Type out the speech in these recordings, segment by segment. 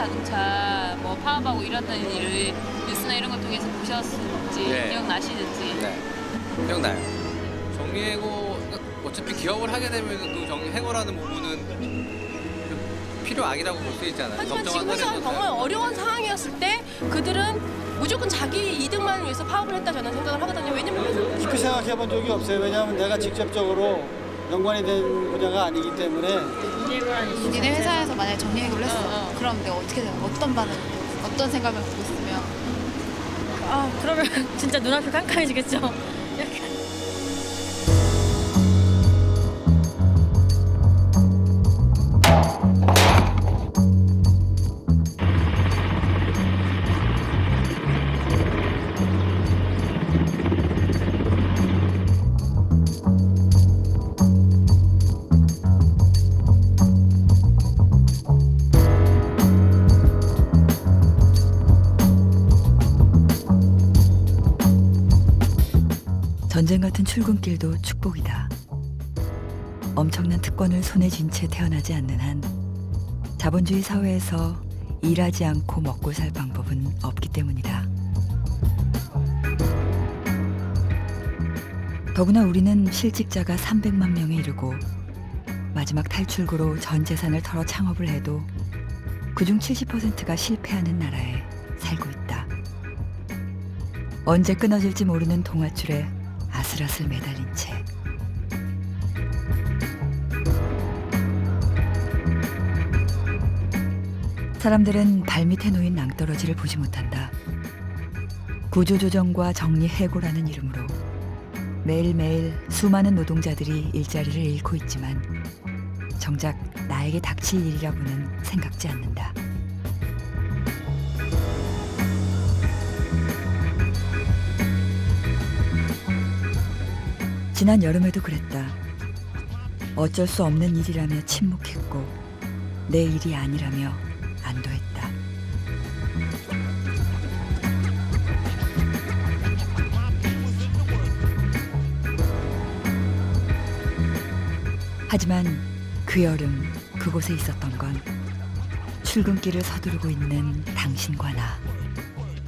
현대자동차 뭐 파업하고 이랬다는 일을 뉴스나 이런 걸 통해서 보셨을지 네. 기억나시는지. 네, 기억나요. 정리해고 어차피 기업을 하게 되면 그 정리해고라는 부분은 좀 필요악이라고 볼 수 있잖아요. 하지만 적정한 지금은 선에서 정말 어려운 상황이었을 때 그들은 무조건 자기 이득만을 위해서 파업을 했다 저는 생각을 하거든요. 왜냐면 깊이 생각해 본 적이 없어요. 왜냐하면 내가 직접적으로 연관이 된 분야가 아니기 때문에. 니네 회사에서 만약에 정리해고를 했어. 그럼 내가 어떻게 돼? 어떤 반응, 어떤 생각을 갖고 있으면? 아, 그러면 진짜 눈앞이 깜깜해지겠죠. 이렇게. 전쟁 같은 출근길도 축복이다. 엄청난 특권을 손에 쥔 채 태어나지 않는 한 자본주의 사회에서 일하지 않고 먹고 살 방법은 없기 때문이다. 더구나 우리는 실직자가 300만 명에 이르고 마지막 탈출구로 전 재산을 털어 창업을 해도 그중 70%가 실패하는 나라에 살고 있다. 언제 끊어질지 모르는 동아줄에 아슬아슬 매달린 채 사람들은 발밑에 놓인 낭떠러지를 보지 못한다. 구조조정과 정리해고라는 이름으로 매일매일 수많은 노동자들이 일자리를 잃고 있지만 정작 나에게 닥칠 일이라고는 생각지 않는다. 지난 여름에도 그랬다. 어쩔 수 없는 일이라며 침묵했고 내 일이 아니라며 안도했다. 하지만 그 여름 그곳에 있었던 건 출근길을 서두르고 있는 당신과 나,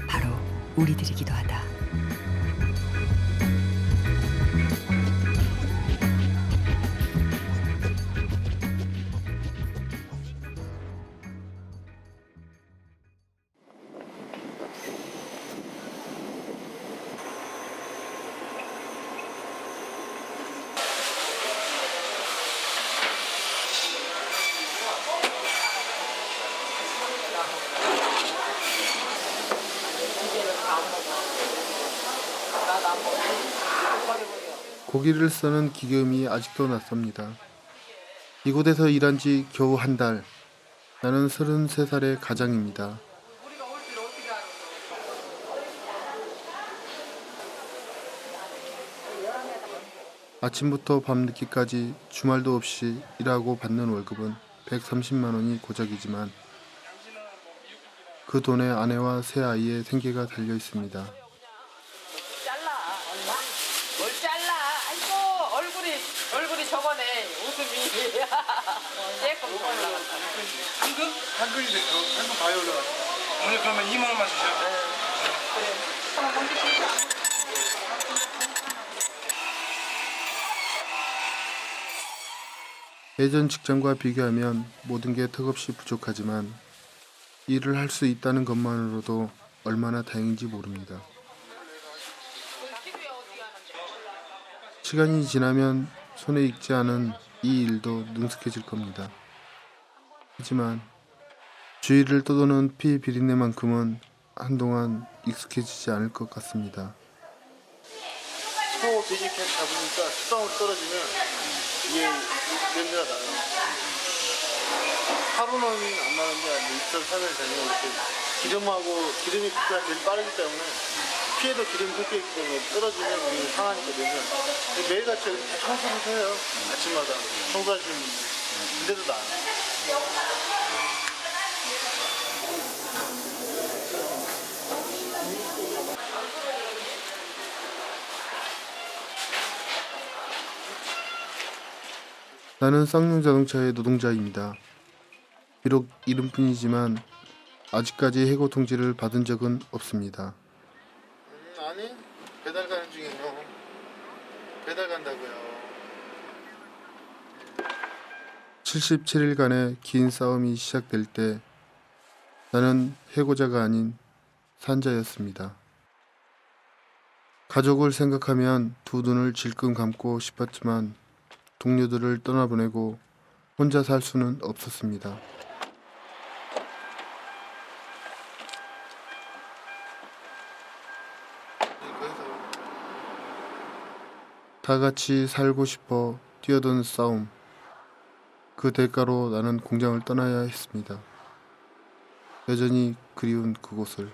바로 우리들이기도 하다. 고기를 써는 기계음이 아직도 낯섭니다. 이곳에서 일한 지 겨우 한 달. 나는 33살의 가장입니다. 아침부터 밤늦게까지 주말도 없이 일하고 받는 월급은 130만 원이 고작이지만 그 돈에 아내와 새 아이의 생계가 달려 있습니다. 뭘 잘라? 아이고 얼굴이 저거네 웃음이 조금 올라갔다. 한근이 됐죠. 한근 많이 올라갔어. 오늘 그러면 2만 원만 주셔. 예전 직장과 비교하면 모든 게 턱없이 부족하지만 일을 할 수 있다는 것만으로도 얼마나 다행인지 모릅니다. 시간이 지나면 손에 익지 않은 이 일도 능숙해질 겁니다. 하지만 주위를 떠도는 피 비린내만큼은 한동안 익숙해지지 않을 것 같습니다. 소 돼지 캔 잡으니까 수당으로 떨어지면 이게 냄새가 나요. 하루는 안 나는데 2, 3일 되면 이렇게 기름이 그가 제일 빠르기 때문에 피에도 기름이 섞여 있기 때문에 떨어지면 우리 상하니까 냄새가. 매일같이 이렇게 청소를 해요. 아침마다 청소하시는 분들. 근데도 나요. 나는 쌍용자동차의 노동자입니다. 비록 이름뿐이지만 아직까지 해고 통지를 받은 적은 없습니다. 아니, 배달 가는 중이에요. 배달 간다고요. 77일간의 긴 싸움이 시작될 때 나는 해고자가 아닌 산자였습니다. 가족을 생각하면 두 눈을 질끈 감고 싶었지만 동료들을 떠나보내고 혼자 살 수는 없었습니다. 다 같이 살고 싶어 뛰어든 싸움. 그 대가로 나는 공장을 떠나야 했습니다. 여전히 그리운 그곳을.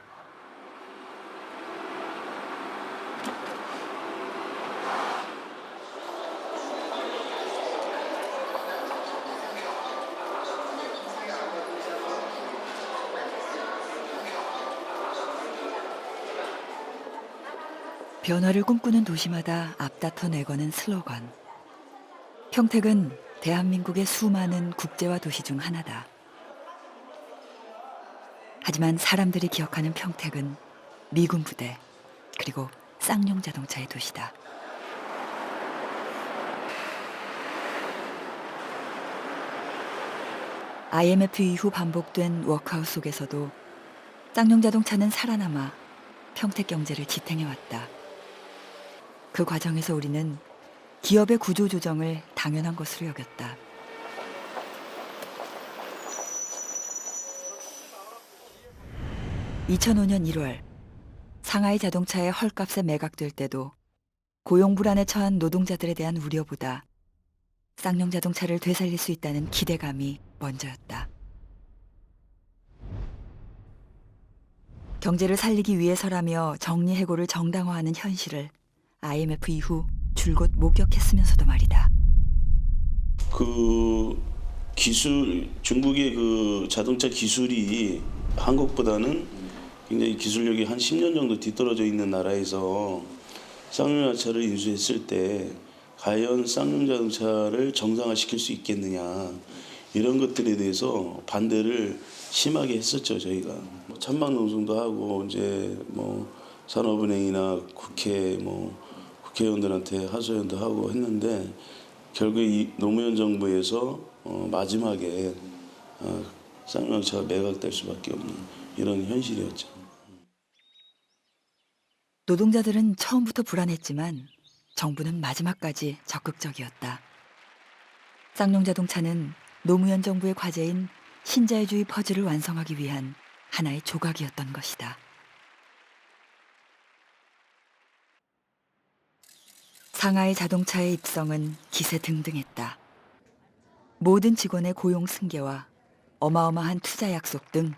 변화를 꿈꾸는 도시마다 앞다퉈 내거는 슬로건. 평택은 대한민국의 수많은 국제화 도시 중 하나다. 하지만 사람들이 기억하는 평택은 미군 부대 그리고 쌍용 자동차의 도시다. IMF 이후 반복된 워크아웃 속에서도 쌍용 자동차는 살아남아 평택 경제를 지탱해왔다. 그 과정에서 우리는 기업의 구조 조정을 당연한 것으로 여겼다. (2005년 1월) 상하이 자동차의 헐값에 매각될 때도 고용 불안에 처한 노동자들에 대한 우려보다 쌍용 자동차를 되살릴 수 있다는 기대감이 먼저였다. 경제를 살리기 위해서라며 정리해고를 정당화하는 현실을 IMF 이후 줄곧 목격했으면서도 말이다. 그 기술, 중국의 그 자동차 기술이 한국보다는 굉장히 기술력이 한 10년 정도 뒤떨어져 있는 나라에서 쌍용 자동차를 인수했을 때 과연 쌍용 자동차를 정상화시킬 수 있겠느냐, 이런 것들에 대해서 반대를 심하게 했었죠. 저희가 찬반 농성도 하고 이제 뭐 산업은행이나 국회 국회의원들한테 하소연도 하고 했는데 결국에 이 노무현 정부에서 마지막에 쌍용자동차가 매각될 수밖에 없는 이런 현실이었죠. 노동자들은 처음부터 불안했지만 정부는 마지막까지 적극적이었다. 쌍용 자동차는 노무현 정부의 과제인 신자유주의 퍼즐을 완성하기 위한 하나의 조각이었던 것이다. 상하이 자동차의 입성은 기세등등했다. 모든 직원의 고용 승계와 어마어마한 투자 약속 등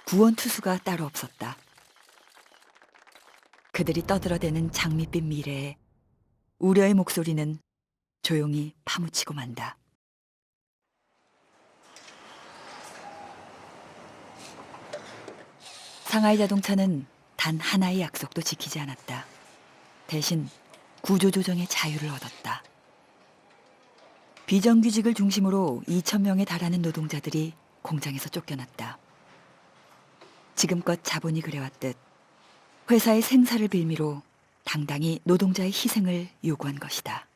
구원투수가 따로 없었다. 그들이 떠들어대는 장밋빛 미래에 우려의 목소리는 조용히 파묻히고 만다. 상하이 자동차는 단 하나의 약속도 지키지 않았다. 대신 구조조정의 자유를 얻었다. 비정규직을 중심으로 2,000명에 달하는 노동자들이 공장에서 쫓겨났다. 지금껏 자본이 그래왔듯 회사의 생사를 빌미로 당당히 노동자의 희생을 요구한 것이다.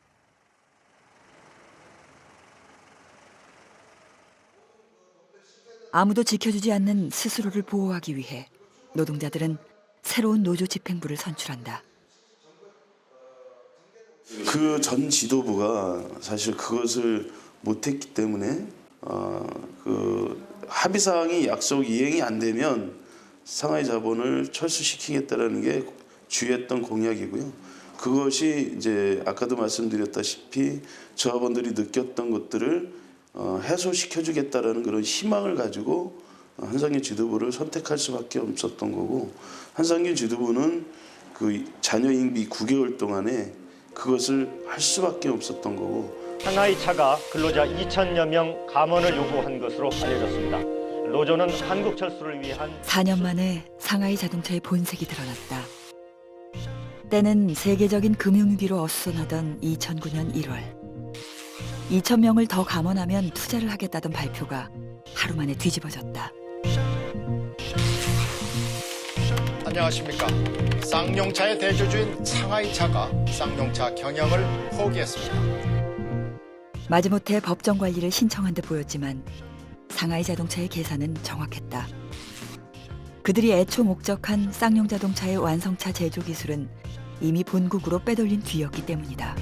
아무도 지켜주지 않는 스스로를 보호하기 위해 노동자들은 새로운 노조 집행부를 선출한다. 그 전 지도부가 사실 그것을 못했기 때문에 그 합의사항이 약속 이행이 안 되면 상하이 자본을 철수시키겠다라는 게 주였던 공약이고요. 그것이 이제 아까도 말씀드렸다시피 조합원들이 느꼈던 것들을 해소시켜주겠다라는 그런 희망을 가지고 한상균 지도부를 선택할 수밖에 없었던 거고, 한상균 지도부는 그 잔여 임기 9개월 동안에 그것을 할 수밖에 없었던 거고. 상하이차가 근로자 2,000여 명 감원을 요구한 것으로 알려졌습니다. 노조는 한국철수를 위한 4년 만에 상하이 자동차의 본색이 드러났다. 때는 세계적인 금융위기로 어수선하던 2009년 1월 2,000명을 더 감원하면 투자를 하겠다던 발표가 하루 만에 뒤집어졌다. 안녕하십니까. 쌍용차의 대주주인 상하이차가 쌍용차 경영을 포기했습니다. 마지못해 법정 관리를 신청한 듯 보였지만 상하이 자동차의 계산은 정확했다. 그들이 애초 목적한 쌍용 자동차의 완성차 제조 기술은 이미 본국으로 빼돌린 뒤였기 때문이다.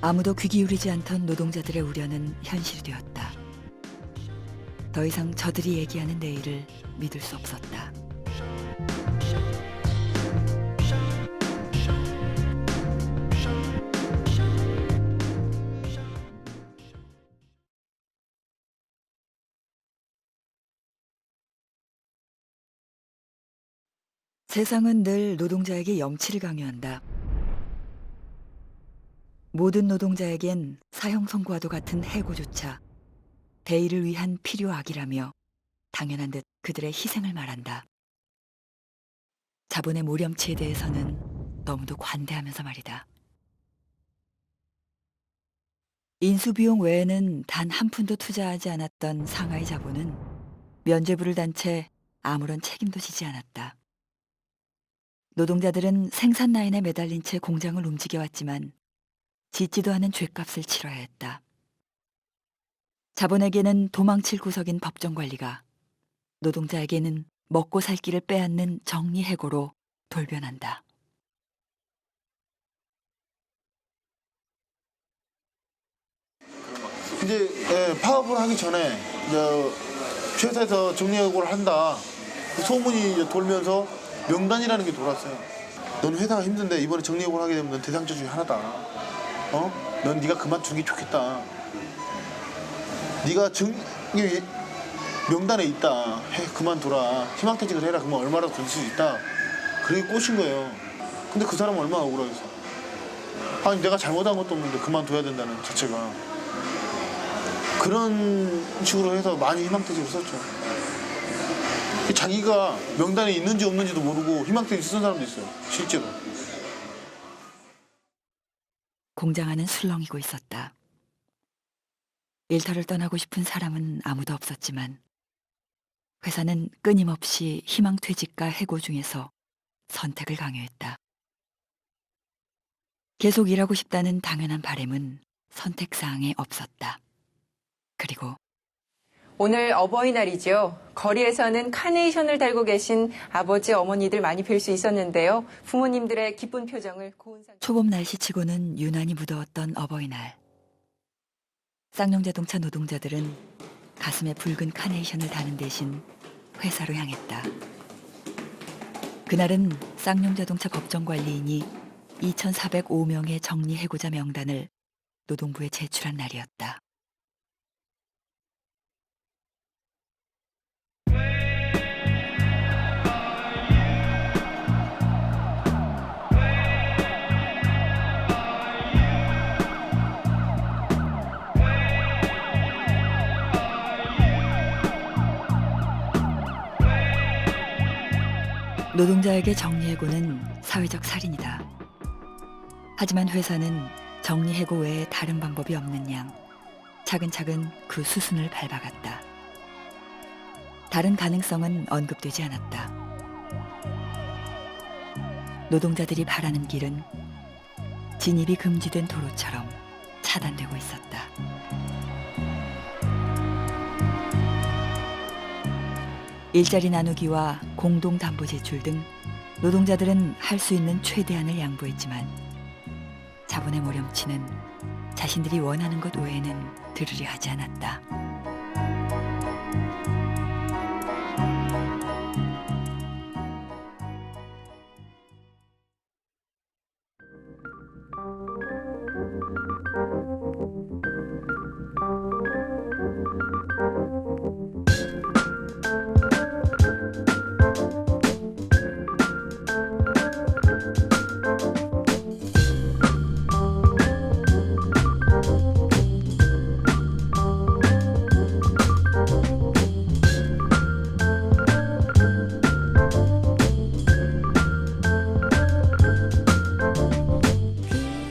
아무도 귀 기울이지 않던 노동자들의 우려는 현실이 되었다. 더 이상 저들이 얘기하는 내일을 믿을 수 없었다. 세상은 늘 노동자에게 염치를 강요한다. 모든 노동자에겐 사형 선고와도 같은 해고조차 대의를 위한 필요악이라며 당연한 듯 그들의 희생을 말한다. 자본의 모렴치에 대해서는 너무도 관대하면서 말이다. 인수비용 외에는 단 한 푼도 투자하지 않았던 상하이 자본은 면죄부를 단 채 아무런 책임도 지지 않았다. 노동자들은 생산 라인에 매달린 채 공장을 움직여왔지만 짓지도 않은 죗값을 치러야 했다. 자본에게는 도망칠 구석인 법정 관리가 노동자에게는 먹고 살 길을 빼앗는 정리해고로 돌변한다. 이제 파업을 하기 전에 이제 회사에서 정리해고를 한다. 그 소문이 이제 돌면서 명단이라는 게 돌았어요. 넌 회사가 힘든데 이번에 정리해고를 하게 되면 넌 대상자 중에 하나다. 넌 네가 그만두는 게 좋겠다. 네가 명단에 있다. 그만둬라. 희망퇴직을 해라. 그러면 얼마라도 걸 수 있다. 그렇게 꼬신 거예요. 근데 그 사람은 얼마나 억울하겠어. 아니 내가 잘못한 것도 없는데 그만둬야 된다는 자체가. 그런 식으로 해서 많이 희망퇴직을 썼죠. 자기가 명단에 있는지 없는지도 모르고 희망퇴직 쓴 사람도 있어요. 실제로. 공장 안은 술렁이고 있었다. 일터를 떠나고 싶은 사람은 아무도 없었지만 회사는 끊임없이 희망퇴직과 해고 중에서 선택을 강요했다. 계속 일하고 싶다는 당연한 바람은 선택사항에 없었다. 그리고 오늘 어버이날이죠. 거리에서는 카네이션을 달고 계신 아버지, 어머니들 많이 뵐 수 있었는데요. 부모님들의 기쁜 표정을 고운 초봄 날씨치고는 유난히 무더웠던 어버이날. 쌍용자동차 노동자들은 가슴에 붉은 카네이션을 다는 대신 회사로 향했다. 그날은 쌍용자동차 법정관리인이 2,405명의 정리해고자 명단을 노동부에 제출한 날이었다. 노동자에게 정리해고는 사회적 살인이다. 하지만 회사는 정리해고 외에 다른 방법이 없는 양 차근차근 그 수순을 밟아갔다. 다른 가능성은 언급되지 않았다. 노동자들이 바라는 길은 진입이 금지된 도로처럼 차단되고 있었다. 일자리 나누기와 공동담보 제출 등 노동자들은 할 수 있는 최대한을 양보했지만 자본의 모렴치는 자신들이 원하는 것 외에는 들으려 하지 않았다.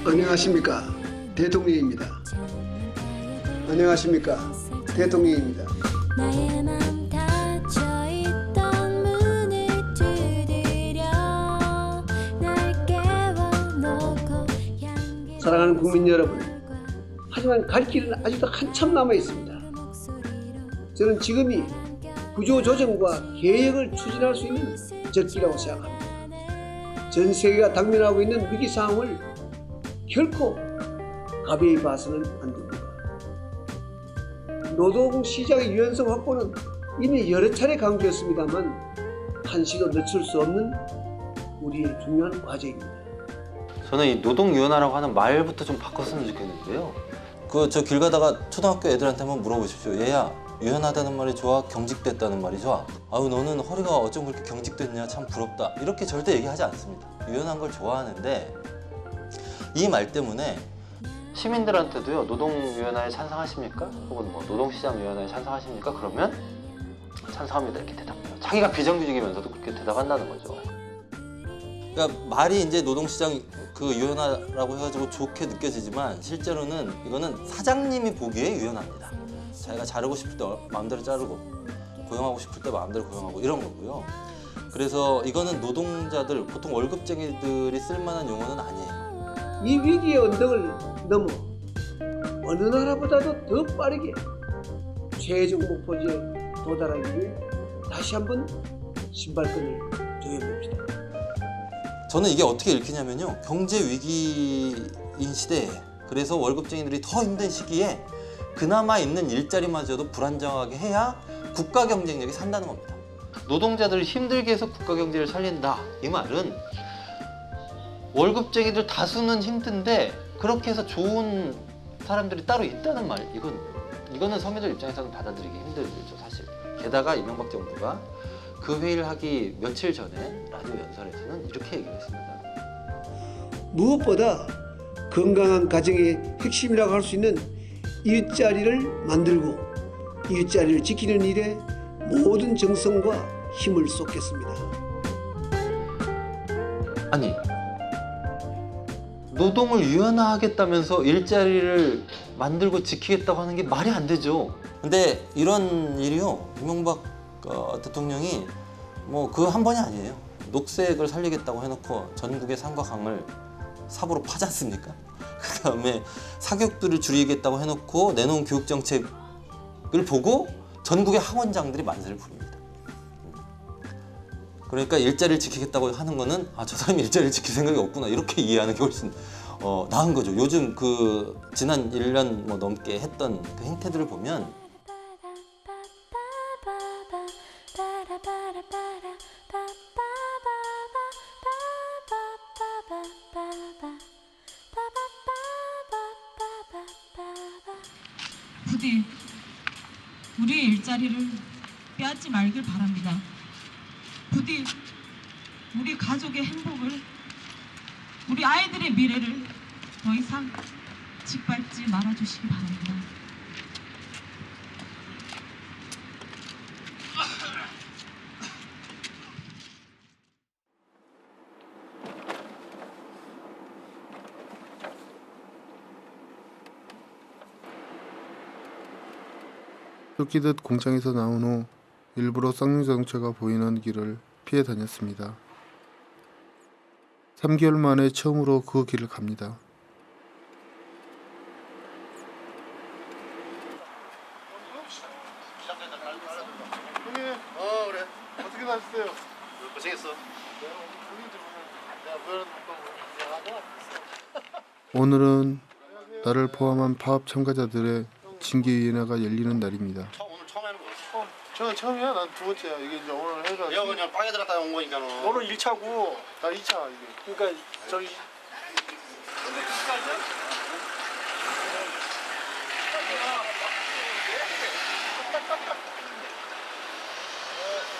안녕하십니까. 대통령입니다. 안녕하십니까. 대통령입니다. 나의 맘 닫혀있던 문을 두드려 날 깨워놓고 사랑하는 국민 여러분, 하지만 갈 길은 아직도 한참 남아 있습니다. 저는 지금이 구조조정과 개혁을 추진할 수 있는 적기라고 생각합니다. 전 세계가 당면하고 있는 위기 상황을 결코 가벼이 봐서는 안 됩니다. 노동시장의 유연성 확보는 이미 여러 차례 강조했습니다만 한시도 늦출 수 없는 우리의 중요한 과제입니다. 저는 이 노동유연화라고 하는 말부터 좀 바꿨으면 좋겠는데요. 저 길 가다가 초등학교 애들한테 한번 물어보십시오. 얘야, 유연하다는 말이 좋아? 경직됐다는 말이 좋아? 아유, 너는 허리가 어쩜 그렇게 경직됐냐? 참 부럽다. 이렇게 절대 얘기하지 않습니다. 유연한 걸 좋아하는데 이 말 때문에 시민들한테도요, 노동유연화에 찬성하십니까? 혹은 뭐 노동시장 유연화에 찬성하십니까? 그러면 찬성합니다 이렇게 대답해요. 자기가 비정규직이면서도 그렇게 대답한다는 거죠. 그러니까 말이 이제 노동시장 유연화라고 해가지고 좋게 느껴지지만 실제로는 이거는 사장님이 보기에 유연합니다. 자기가 자르고 싶을 때 마음대로 자르고 고용하고 싶을 때 마음대로 고용하고 이런 거고요. 그래서 이거는 노동자들, 보통 월급쟁이들이 쓸만한 용어는 아니에요. 이 위기의 언덕을 넘어 어느 나라보다도 더 빠르게 최종 목표지에 도달하기 위해 다시 한번 신발끈을 조여봅시다. 저는 이게 어떻게 읽히냐면요, 경제 위기인 시대에, 그래서 월급쟁이들이 더 힘든 시기에 그나마 있는 일자리마저도 불안정하게 해야 국가 경쟁력이 산다는 겁니다. 노동자들을 힘들게 해서 국가 경제를 살린다, 이 말은 월급쟁이들 다수는 힘든데 그렇게 해서 좋은 사람들이 따로 있다는 말, 이거는 서민들 입장에서는 받아들이기 힘들죠, 사실. 게다가 이명박 정부가 그 회의를 하기 며칠 전에 라디오 연설에서는 이렇게 얘기를 했습니다. 무엇보다 건강한 가정의 핵심이라고 할 수 있는 일자리를 만들고 일자리를 지키는 일에 모든 정성과 힘을 쏟겠습니다. 아니, 노동을 유연화하겠다면서 일자리를 만들고 지키겠다고 하는 게 말이 안 되죠. 근데 이런 일이요, 이명박 대통령이 뭐 그 한 번이 아니에요. 녹색을 살리겠다고 해놓고 전국의 산과 강을 삽으로 파지 않습니까? 그 다음에 사교육들을 줄이겠다고 해놓고 내놓은 교육정책을 보고 전국의 학원장들이 만세를 부릅니다. 그러니까 일자리를 지키겠다고 하는 거는 저 사람이 일자리를 지킬 생각이 없구나, 이렇게 이해하는 게 훨씬 나은 거죠. 요즘 지난 1년 넘게 했던 그 행태들을 보면 부디 우리의 일자리를 빼앗지 말길 바랍니다. 부디 우리 가족의 행복을, 우리 아이들의 미래를 더 이상 짓밟지 말아주시기 바랍니다. 쫓기듯 공장에서 나온 후 일부러 쌍용자동차가 보이는 길을 피해 다녔습니다. 3개월 만에 처음으로 그 길을 갑니다. 형님, 그래. 어떻게 사셨어요? 고생했어. 오늘은 나를 포함한 파업 참가자들의 징계위원회가 열리는 날입니다. 오늘 처음 하는 거였어? 저는 처음이야. 난 두 번째야. 이게 이제 오늘 해가. 내가 그냥 빵에 들었다 온 거니까 너. 너는 1차고 나 2차 이게. 그러니까 저기.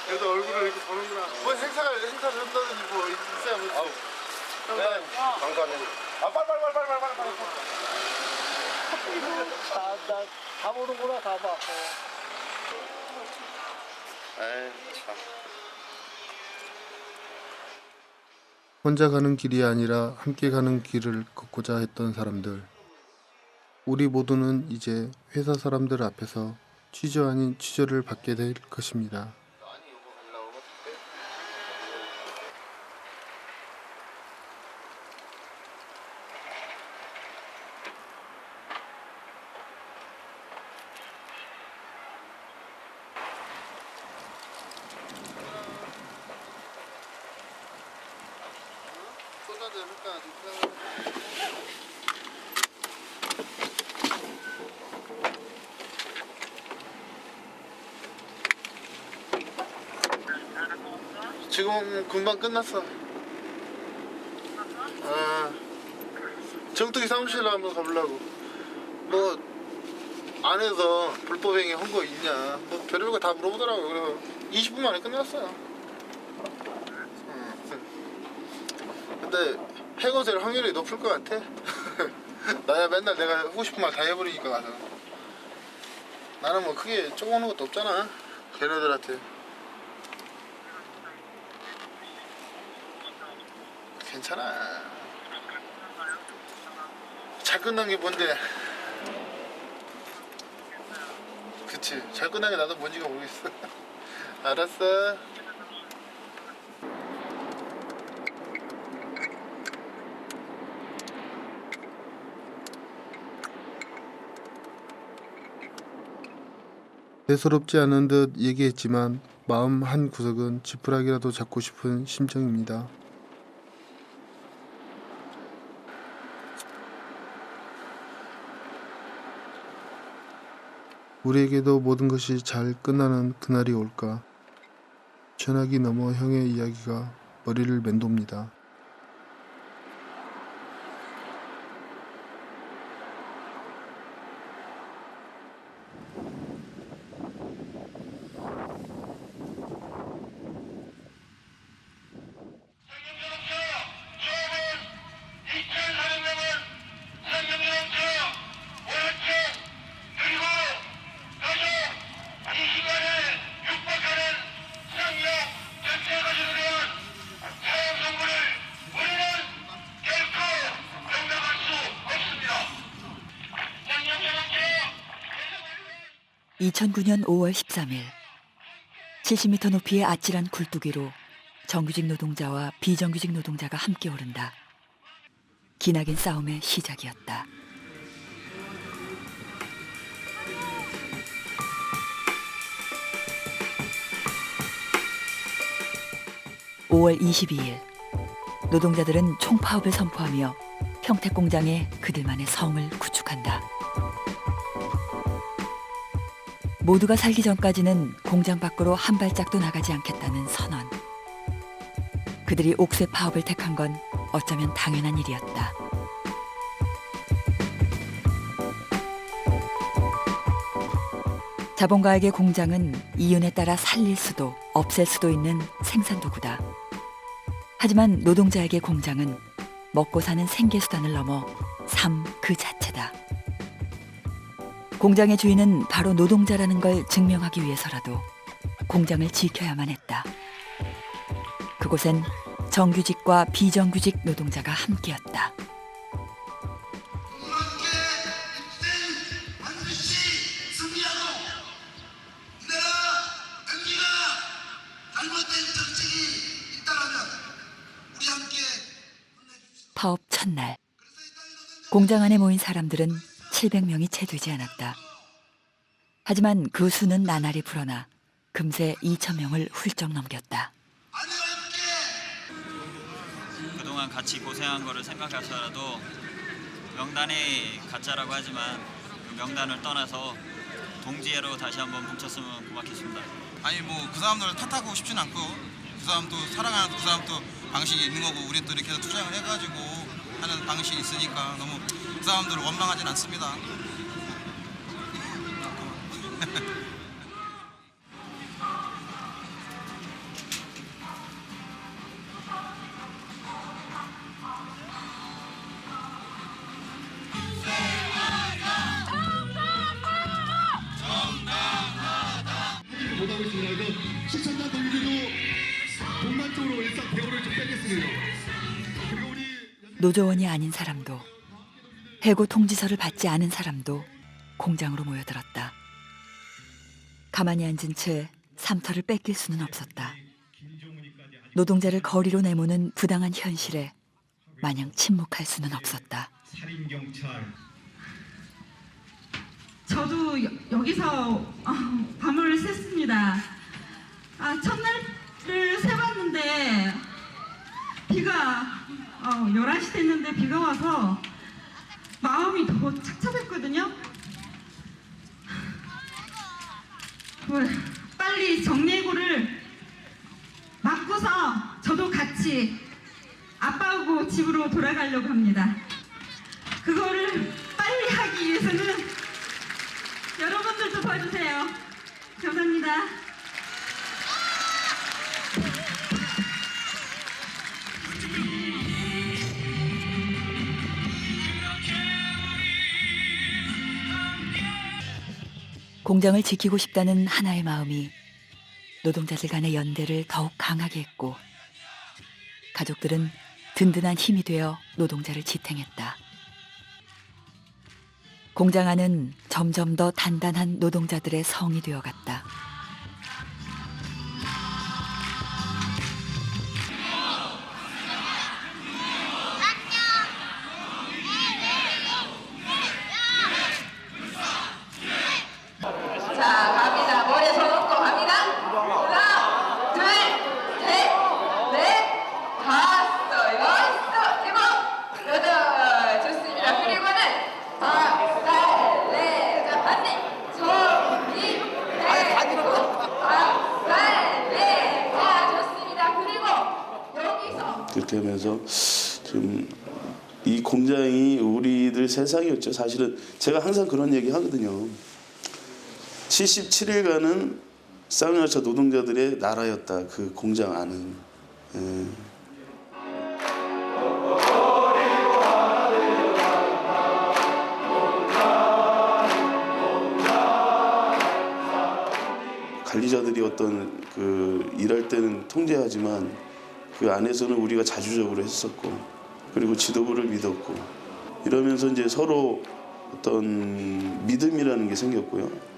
그래도 얼굴을 이렇게 보는구나. 뭐 행사를 한다든지 뭐 있어야 뭐. 네. 방송하는. 빨리. 다 보는구나, 다 봐. 에이, 참. 혼자 가는 길이 아니라 함께 가는 길을 걷고자 했던 사람들. 우리 모두는 이제 회사 사람들 앞에서 취조 아닌 취조를 받게 될 것입니다. 지금 금방 끝났어. 아, 정특이 사무실로 한번 가보려고. 뭐 안에서 불법행위 한 거 있냐, 뭐 별의별 거 다 물어보더라고. 그래서 20분 만에 끝났어. 근데 해고 될 확률이 높을 것 같아. 나야 맨날 내가 하고 싶은 말 다 해버리니까 가서. 나는 뭐 크게 쪼고는 것도 없잖아, 걔네들한테. 괜찮아. 잘 끝난 게 뭔데? 그치, 잘 끝난 게 나도 뭔지가 모르겠어. 알았어. 대수롭지 않은 듯 얘기했지만 마음 한 구석은 지푸라기라도 잡고 싶은 심정입니다. 우리에게도 모든 것이 잘 끝나는 그날이 올까. 전화기 너머 형의 이야기가 머리를 맴돕니다. (2009년 5월 13일) 70m 높이의 아찔한 굴뚝위로 정규직 노동자와 비정규직 노동자가 함께 오른다. 기나긴 싸움의 시작이었다. (5월 22일) 노동자들은 총파업을 선포하며 평택공장에 그들만의 성을 구축한다. 모두가 살기 전까지는 공장 밖으로 한 발짝도 나가지 않겠다는 선언. 그들이 옥새 파업을 택한 건 어쩌면 당연한 일이었다. 자본가에게 공장은 이윤에 따라 살릴 수도 없앨 수도 있는 생산도구다. 하지만 노동자에게 공장은 먹고 사는 생계수단을 넘어 삶 그 자체다. 공장의 주인은 바로 노동자라는 걸 증명하기 위해서라도 공장을 지켜야만 했다. 그곳엔 정규직과 비정규직 노동자가 함께였다. 파업 첫날, 공장 안에 모인 사람들은 700명이 채 되지 않았다. 하지만 그 수는 나날이 불어나 금세 2,000명을 훌쩍 넘겼다. 그동안 같이 고생한 거를 생각해서라도 명단이 가짜라고 하지만 그 명단을 떠나서 동지애로 다시 한번 뭉쳤으면 고맙겠습니다. 아니 뭐 그 사람들을 탓하고 싶진 않고 그 사람도 사랑하는 그 사람도 방식이 있는 거고 우리는 또 이렇게 해서 투쟁을 해가지고 하는 방식이 있으니까 너무 그 사람들을 원망하진 않습니다. 못하고 있습니다. 그래서 시청자 동지도 본관적으로 일단 대우를 좀 빼겠습니다. 그리고 우리 노조원이 아닌 사람도 해고 통지서를 받지 않은 사람도 공장으로 모여들었다. 가만히 앉은 채 삼터를 뺏길 수는 없었다. 노동자를 거리로 내모는 부당한 현실에 마냥 침묵할 수는 없었다. 저도 여기서 밤을 샜습니다. 첫날을 새봤는데 비가 11시 됐는데 비가 와서 마음이 더 착잡했거든요. 빨리 정리해고를 막고서 저도 같이 아빠하고 집으로 돌아가려고 합니다. 그거를 빨리 하기 위해서는 여러분들도 봐주세요. 감사합니다. 공장을 지키고 싶다는 하나의 마음이 노동자들 간의 연대를 더욱 강하게 했고 가족들은 든든한 힘이 되어 노동자를 지탱했다. 공장 안은 점점 더 단단한 노동자들의 성이 되어갔다. 자, 갑니다. 머리에 손 얹고 갑니다. 하나, 둘, 셋, 넷, 다섯, 여섯, 일곱, 여덟. 좋습니다. 그리고는 박살, 네. 자, 반대. 정리, 네. 박살, 네. 자, 좋습니다. 그리고 여기서. 그렇게 하면서 좀 이 공장이 우리들 세상이었죠. 사실은 제가 항상 그런 얘기 하거든요. 77일간은 쌍용차 노동자들의 나라였다. 그 공장 안은. 관리자들이 어떤 그 일할 때는 통제하지만 그 안에서는 우리가 자주적으로 했었고 그리고 지도부를 믿었고 이러면서 이제 서로 어떤 믿음이라는 게 생겼고요.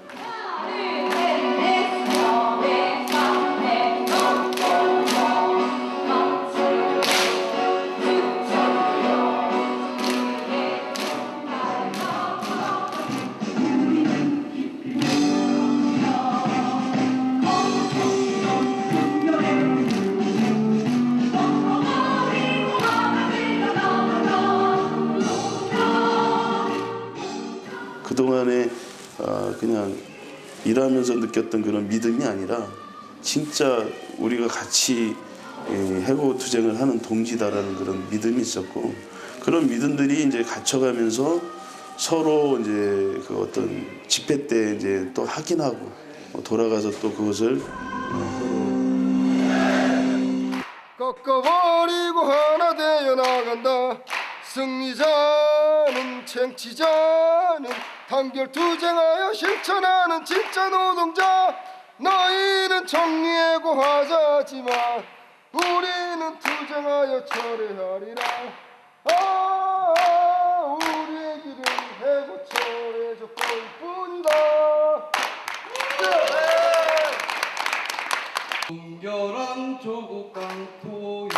그동안에 그냥 일하면서 느꼈던 그런 믿음이 아니라 진짜 우리가 같이 해고 투쟁을 하는 동지다라는 그런 믿음이 있었고 그런 믿음들이 이제 갖춰가면서 서로 이제 그 어떤 집회 때 이제 또 확인하고 돌아가서 또 그것을 꺾어버리고 하나 되어 나간다. 승리자는 쟁취자는 단결 투쟁하여 실천하는 진짜 노동자. 너희는 정리해고하자지만 우리는 투쟁하여 철회하리라. 우리의 길은 해고 철회 조건뿐이다. 정결한 조국 강토인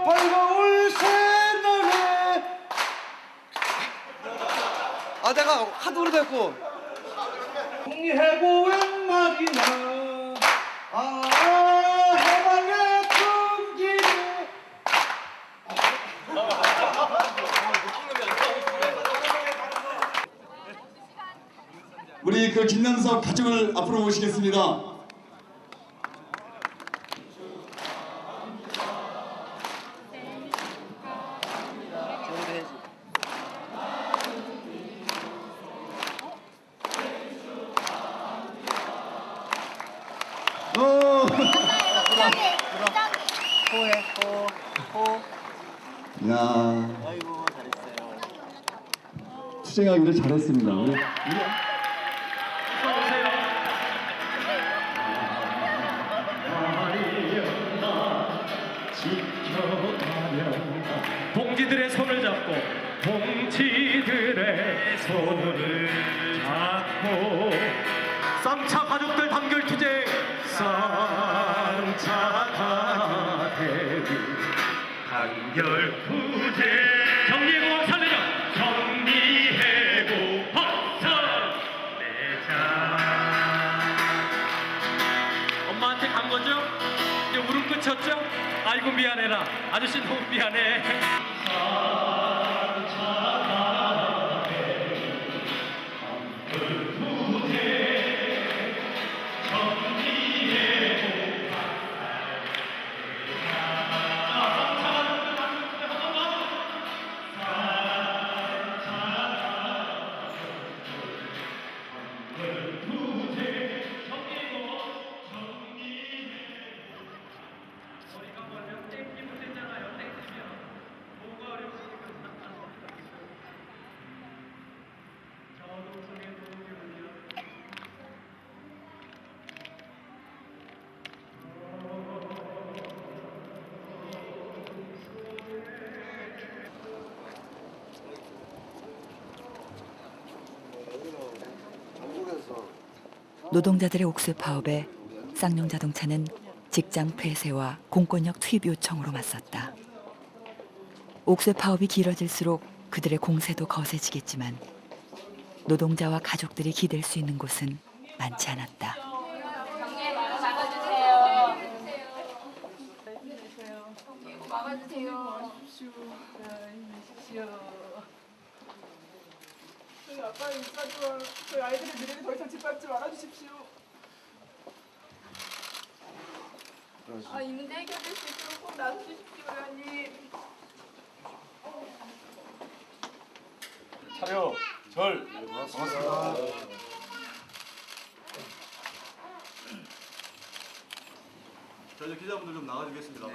밝아올 새날에 내가 하도 오래됐고 정리해고웬 말이냐 해방의 금기를 우리 그 김남석 가족을 앞으로 모시겠습니다. 야, 아이고 잘했어요. 투쟁하기를 잘했습니다. 우리 동지들의 손을 잡고 동지들 손을 잡고 쌍차 가족들 단결 투쟁 쌍차가 대비 단결 투쟁 정리해고 살려줘 정리해고 박살 내자 엄마한테 간 거죠? 이제 울음 끝쳤죠? 아이고 미안해라 아저씨 너무 미안해 노동자들의 옥새 파업에 쌍용자동차는 직장 폐쇄와 공권력 투입 요청으로 맞섰다. 옥새 파업이 길어질수록 그들의 공세도 거세지겠지만 노동자와 가족들이 기댈 수 있는 곳은 많지 않았다. 막아주세요. 저희 아빠 인사도 저희 아이들의 미래를 더 이상 짓밟지 말아주십시오. 이 문제 해결될 수 있도록 꼭 나서주십시오, 의원님. 차려 절 고맙습니다. 자, 이제 기자분들 좀 나가주겠습니다.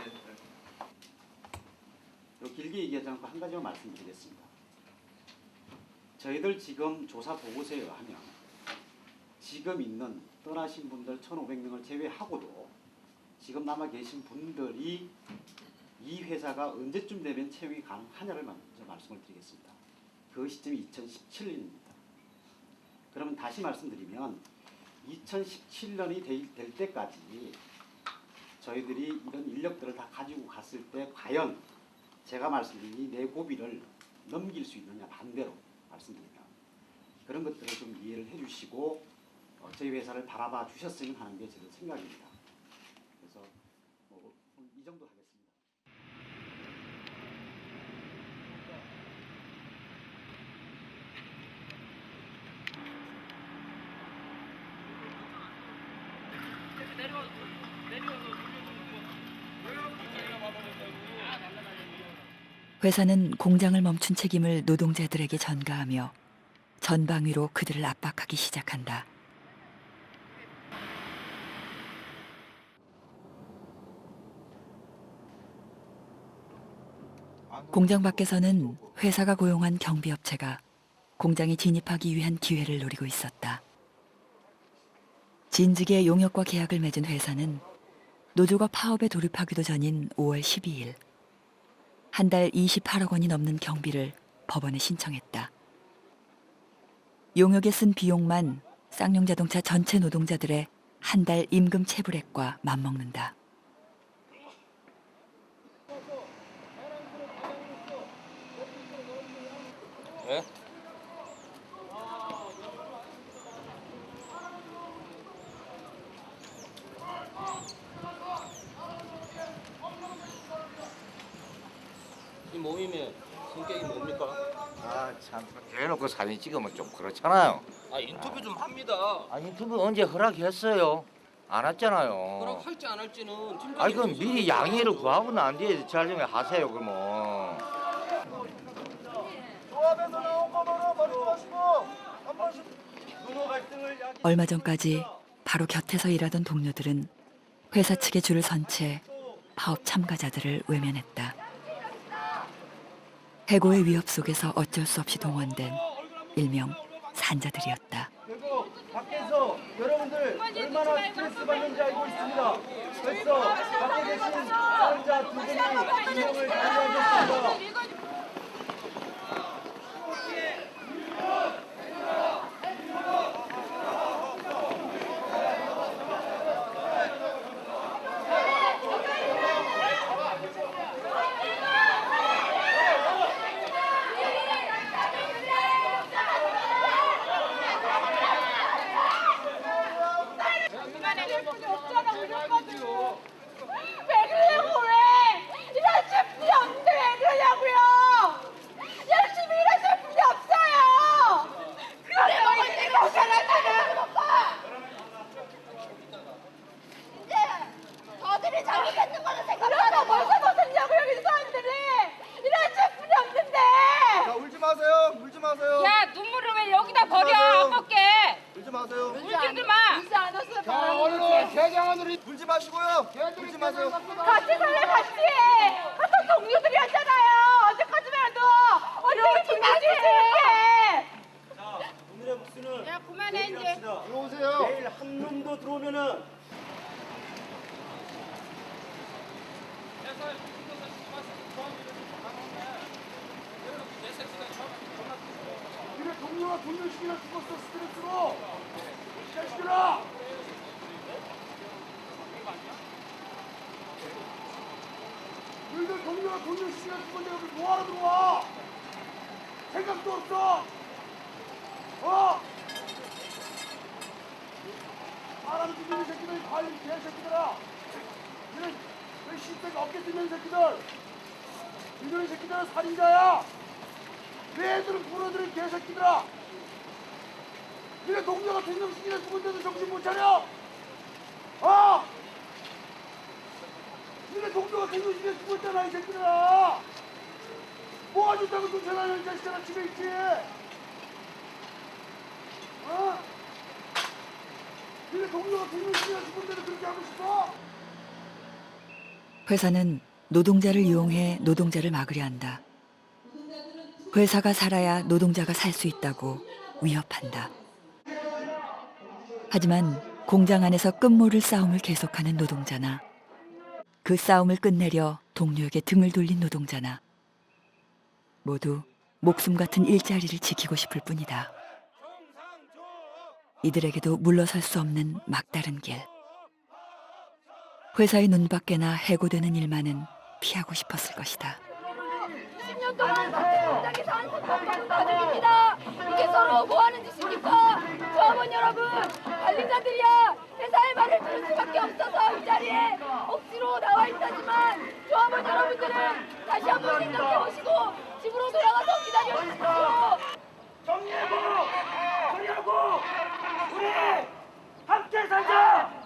길게 얘기하지 않고 한 가지만 말씀드리겠습니다. 저희들 지금 조사 보고서에 의하면 지금 있는 떠나신 분들 1,500명을 제외하고도 지금 남아 계신 분들이 이 회사가 언제쯤 되면 채용이 가능하냐를 먼저 말씀을 드리겠습니다. 그 시점이 2017년입니다. 그러면 다시 말씀드리면 2017년이 될 때까지 저희들이 이런 인력들을 다 가지고 갔을 때 과연 제가 말씀드린 이 내 고비를 넘길 수 있느냐 반대로 말씀드리면 그런 것들을 좀 이해를 해주시고 저희 회사를 바라봐 주셨으면 하는 게 제 생각입니다. 그래서 이 정도 하겠습니다. 회사는 공장을 멈춘 책임을 노동자들에게 전가하며 전방위로 그들을 압박하기 시작한다. 공장 밖에서는 회사가 고용한 경비업체가 공장에 진입하기 위한 기회를 노리고 있었다. 진즉에 용역과 계약을 맺은 회사는 노조가 파업에 돌입하기도 전인 5월 12일 한 달 28억 원이 넘는 경비를 법원에 신청했다. 용역에 쓴 비용만 쌍용자동차 전체 노동자들의 한 달 임금 체불액과 맞먹는다. 네? 이 모임의 성격이 뭡니까? 아 참 대놓고 사진 찍으면 좀 그렇잖아요. 인터뷰 좀 합니다. 인터뷰 언제 허락했어요? 안 했잖아요. 허락할지 안 할지는 팀장님. 아니 그럼 미리 양해를 구하고 난 뒤에 촬영을 하세요 그러면. 조합에서 나온 거로 버리지 마시고 한 번씩 누노 갈등을 얼마 전까지 바로 곁에서 일하던 동료들은 회사 측의 줄을 선 채 파업 참가자들을 외면했다. 해고의 위협 속에서 어쩔 수 없이 동원된 일명 산자들이었다. 그리고 밖에서 여러분들 얼마나 스트레스 받는지 알고 있습니다. 그래서 밖에 계신 사연자 두 분이 진정을 다해야겠습니다. 모르겠는 거는 생각하고 벌써 못했냐고 여기 사람들이 이런 제품이 없는데. 자, 울지 마세요. 울지 마세요. 야 눈물을 왜 여기다 버려? 안 먹게. 울지 마세요. 울지도 마. 울지 않았어요. 자, 얼른 개장하느니 울지 마시고요. 울지 마세요. 같이 살래 같이. 같은 동료들이었잖아요. 언제까지만 해도 어떻게 중요하지? 자, 오늘의 복수는 야 그만해 이제. 들어오세요. 내일 한 놈도 들어오면은 니네 동료가 동료시키나 죽었어 스트레스로. 이 자식들아. 너희들 동료가 동료시키나 죽었는데 여기 뭐하러 들어와? 생각도 없어. 사람 죽이는 새끼들 관리 개새끼들아. 니네 왜 시대가 없게 뛰는 새끼들. 이런 새끼들은 살인자야. 내 애들은 불어들인 개새끼들아. 니네 동료가 동료시키나 죽은데도 정신 못 차려? 니네 동료가 동료시키나 죽었잖아 이 새끼들아. 뭐가 좋다고 쫓아다녀 이 자식들아. 집에 있지. 니네 동료가 동료시키나 죽은데도 그렇게 하고 싶어? 회사는 노동자를 이용해 노동자를 막으려 한다. 회사가 살아야 노동자가 살 수 있다고 위협한다. 하지만 공장 안에서 끝모를 싸움을 계속하는 노동자나 그 싸움을 끝내려 동료에게 등을 돌린 노동자나 모두 목숨 같은 일자리를 지키고 싶을 뿐이다. 이들에게도 물러설 수 없는 막다른 길. 회사의 눈밖에나 해고되는 일만은 피하고 싶었을 것이다. 10년 동안 공장에서 한숨만 가족입니다. 이게 서로 뭐 하는 짓입니까? 조합원 여러분, 관리자들이야 회사의 말을 들을 수밖에 없어서 이 자리에 억지로 나와 있다지만 조합원 여러분들은 다시 한번 생각해보시고 집으로 돌아가서 기다려주십시오. 정리하고 정리하고 우리 함께 살자.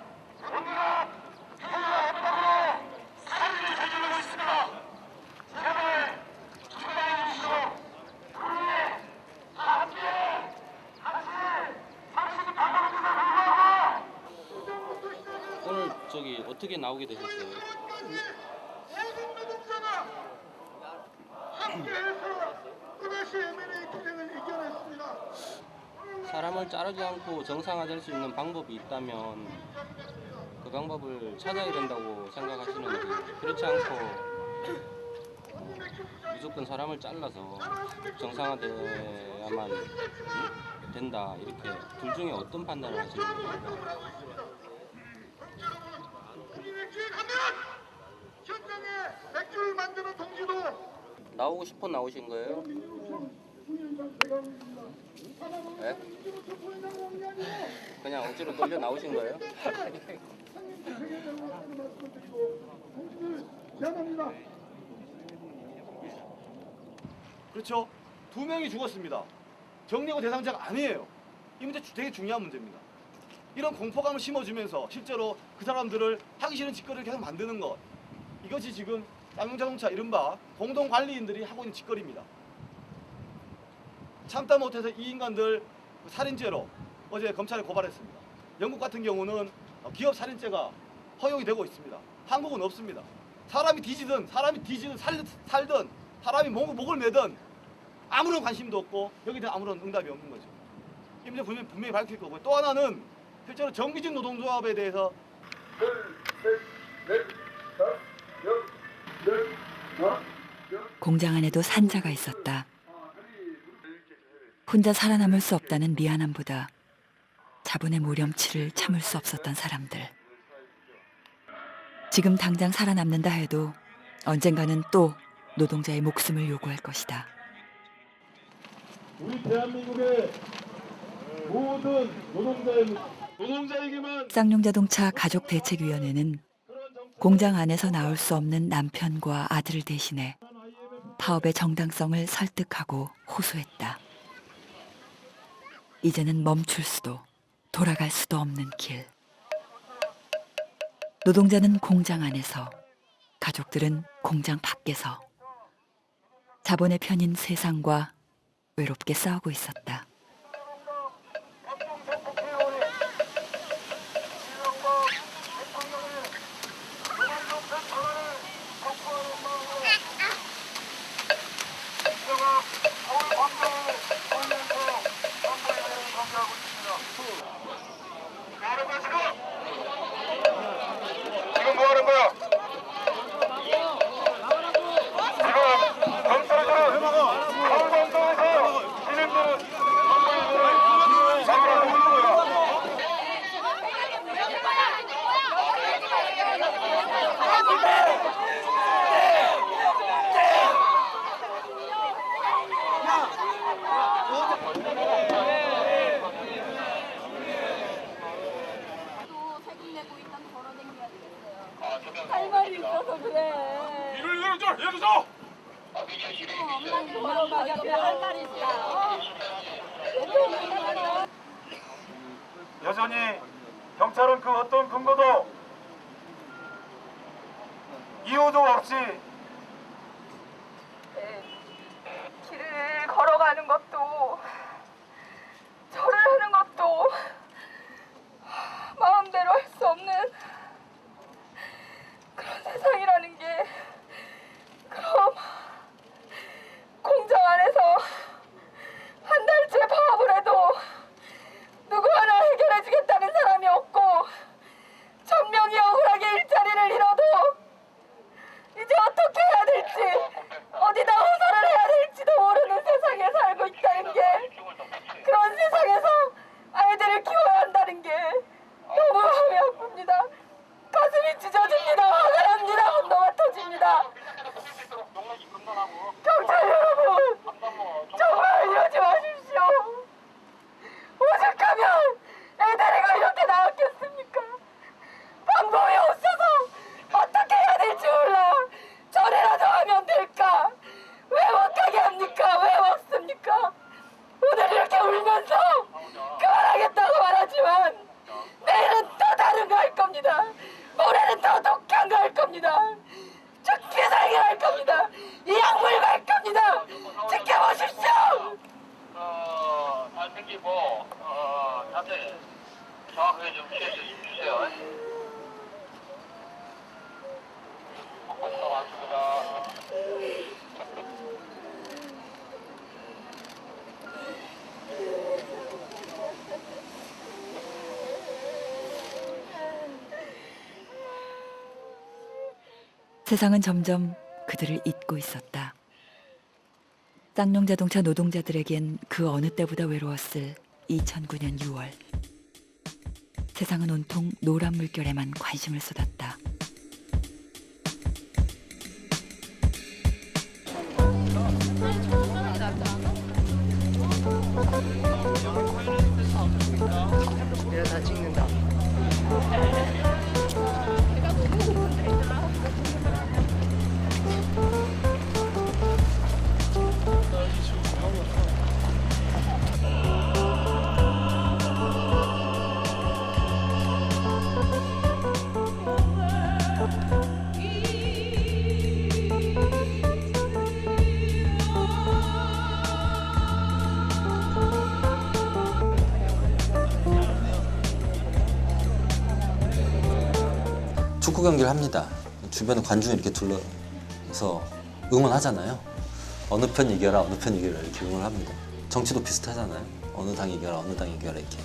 오늘 저기 어떻게 나오게 되셨어요? 사람을 자르지 않고 정상화될 수 있는 방법이 있다면 그 방법을 찾아야 된다고 생각하시는지, 그렇지 않고 무조건 사람을 잘라서 정상화돼야만 된다, 이렇게 둘 중에 어떤 판단을 하시는 거예요? 현장에 맥주를 만드는 동지도 나오고 싶어 나오신 거예요? 네? 그냥 억지로 끌려 나오신 거예요? 그렇죠. 2명이 죽었습니다. 정리해고 대상자가 아니에요. 이 문제 되게 중요한 문제입니다. 이런 공포감을 심어주면서 실제로 그 사람들을 하기 싫은 짓거리를 계속 만드는 것, 이것이 지금 쌍용자동차 이른바 공동관리인들이 하고 있는 짓거리입니다. 참다 못해서 이 인간들 살인죄로 어제 검찰에 고발했습니다. 영국 같은 경우는 기업 살인죄가 허용이 되고 있습니다. 한국은 없습니다. 사람이 뒤지든 살든 사람이 목을 매든 아무런 관심도 없고 여기에 대한 아무런 응답이 없는 거죠. 이 문제 분명히 밝힐 거고요. 또 하나는 실제로 정규직 노동조합에 대해서 공장 안에도 산자가 있었다. 혼자 살아남을 수 없다는 미안함보다 자본의 모렴치를 참을 수 없었던 사람들. 지금 당장 살아남는다 해도 언젠가는 또 노동자의 목숨을 요구할 것이다. 우리 대한민국의 모든 노동자에게만 쌍용자동차 가족대책위원회는 공장 안에서 나올 수 없는 남편과 아들을 대신해 파업의 정당성을 설득하고 호소했다. 이제는 멈출 수도 돌아갈 수도 없는 길. 노동자는 공장 안에서, 가족들은 공장 밖에서 자본의 편인 세상과 외롭게 싸우고 있었다. 지금 뭐 하는 거야? 지금 경찰들은 강동동에서 진행되는 선거인들을 잡으라고 있는 거야. 할 말이 있어서 그래. 이를 열어줘, 열어줘. 엄마한테 그래 할 말이 있어. 여전히 경찰은 그 어떤 근거도 이유도 없이 길을 걸어가는 것도 절을 하는 것도 마음대로 할 수 없는 그런 세상이라는 게, 그럼 공장 안에서 한 달째 파업을 해도 누구 하나 해결해주겠다는 사람이 없고, 천명이 억울하게 일자리를 잃어도 이제 어떻게 해야 될지, 어디다 호소를 해야 될지도 모르는 세상에 살고 있다는 게, 그런 세상에서 아이들을 키워야 한다는 게 너무 마음이 아픕니다. 가슴이 찢어집니다. 화가 납니다. 분노가 터집니다. 경찰 여러분, 정말 이러지 마십시오. 오죽하면 애들이가 이렇게 나왔겠습니까? 방법이 없어서 어떻게 해야 될지 몰라. 절이라도 하면 될까? 왜 못하게 합니까? 왜 먹습니까? 오늘 이렇게 울면서 그만하겠다고 말하지만 내일은 또 다른 거 할 겁니다. 모레는 더 독한 거 할 겁니다. 죽기 살기 할 겁니다. 이 약물과 할 겁니다. 지켜보십시오. 잘 챙기고 자세 정확하게 좀 취해 주세요. 고맙습니다. 세상은 점점 그들을 잊고 있었다. 쌍용자동차 노동자들에겐 그 어느 때보다 외로웠을 2009년 6월. 세상은 온통 노란 물결에만 관심을 쏟았다. 내가 다 찍는다. 축구 경기를 합니다. 주변에 관중이 이렇게 둘러서 응원하잖아요. 어느 편 이겨라, 어느 편 이겨라 이렇게 응원을 합니다. 정치도 비슷하잖아요. 어느 당 이겨라, 어느 당 이겨라 이렇게.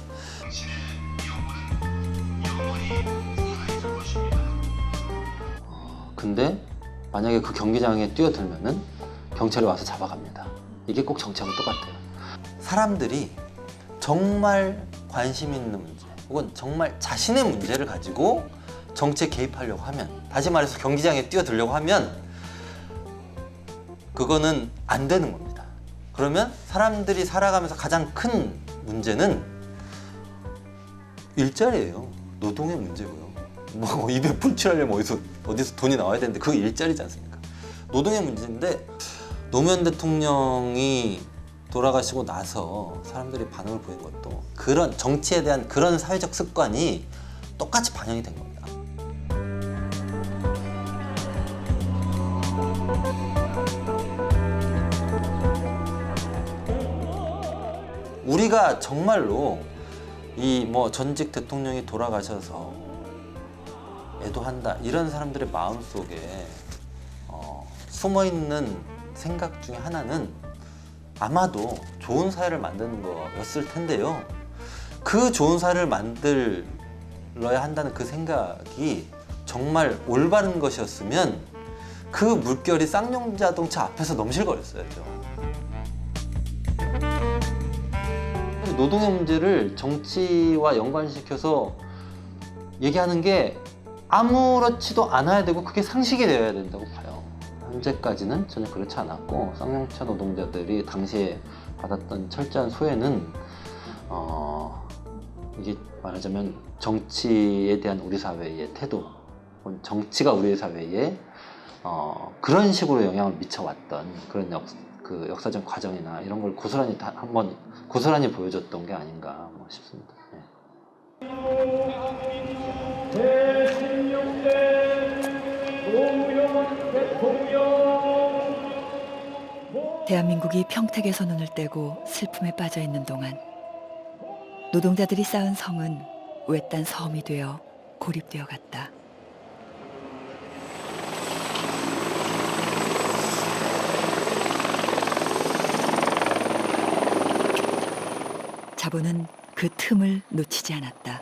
근데 만약에 그 경기장에 뛰어들면은 경찰이 와서 잡아갑니다. 이게 꼭 정치하고 똑같아요. 사람들이 정말 관심 있는 문제 혹은 정말 자신의 문제를 가지고 정치에 개입하려고 하면, 다시 말해서 경기장에 뛰어들려고 하면 그거는 안 되는 겁니다. 그러면 사람들이 살아가면서 가장 큰 문제는 일자리예요. 노동의 문제고요. 뭐 입에 풀칠하려면 어디서 돈이 나와야 되는데 그거 일자리지 않습니까? 노동의 문제인데, 노무현 대통령이 돌아가시고 나서 사람들이 반응을 보인 것도 그런 정치에 대한 그런 사회적 습관이 똑같이 반영이 된 겁니다. 우리가 정말로 이 뭐 전직 대통령이 돌아가셔서 애도한다 이런 사람들의 마음속에 숨어있는 생각 중에 하나는 아마도 좋은 사회를 만드는 거였을 텐데요. 그 좋은 사회를 만들어야 한다는 그 생각이 정말 올바른 것이었으면 그 물결이 쌍용자동차 앞에서 넘실거렸어야죠. 노동의 문제를 정치와 연관시켜서 얘기하는 게 아무렇지도 않아야 되고 그게 상식이 되어야 된다고 봐요. 현재까지는 전혀 그렇지 않았고 쌍용차 노동자들이 당시에 받았던 철저한 소외는 이게 말하자면 정치에 대한 우리 사회의 태도, 정치가 우리 사회에 그런 식으로 영향을 미쳐왔던 그런 역사적 과정이나 이런 걸 고스란히 한번 고스란히 보여줬던 게 아닌가 싶습니다. 대한민국이 평택에서 눈을 떼고 슬픔에 빠져 있는 동안 노동자들이 쌓은 성은 외딴 섬이 되어 고립되어 갔다. 자본은 그 틈을 놓치지 않았다.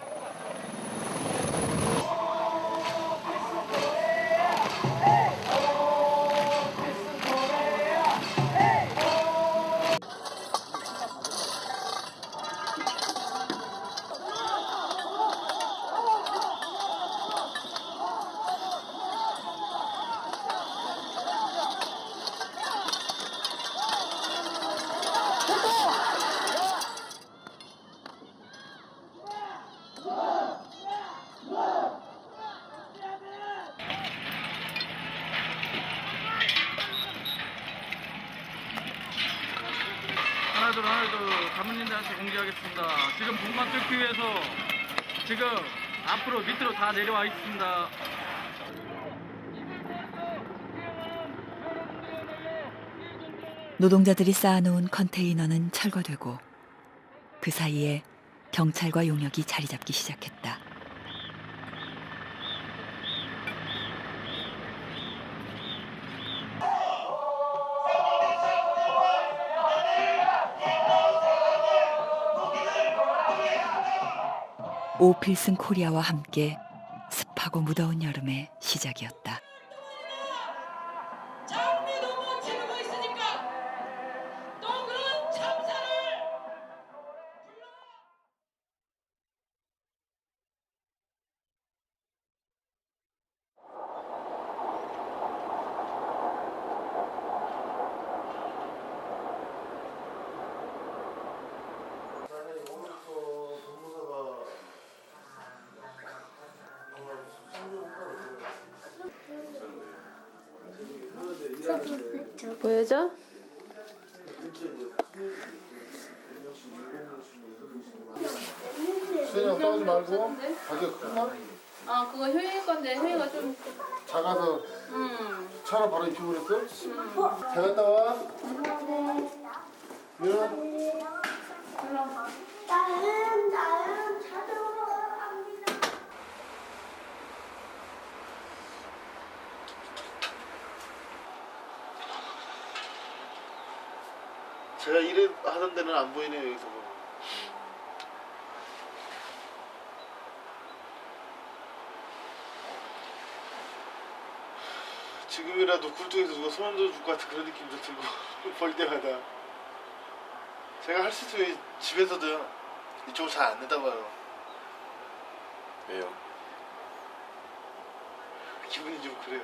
하나둘 자문님들한테 공개하겠습니다. 지금 분만 뚫기 위해서 지금 앞으로 밑으로 다 내려와 있습니다. 노동자들이 쌓아놓은 컨테이너는 철거되고 그 사이에 경찰과 용역이 자리 잡기 시작했다. 오필승 코리아와 함께 습하고 무더운 여름의 시작이었다. 보여줘? 수현이 싸우지 말고 가격 끝나? 아 그거 효영이 건데 효영이가 좀 작아서 차로 바로 입혀버렸어? 잘 갔다 와. 미연아. 나는 자동으로 합니다. 제가 일을 하던 데는 안 보이네요, 여기서. 지금이라도 굴뚝에서 누가 손 얹어줄 것 같은 그런 느낌도 들고 볼 때마다 제가 할 수 있으면 집에서도 이쪽을 잘 안 내다봐요. 왜요? 기분이 좀 그래요.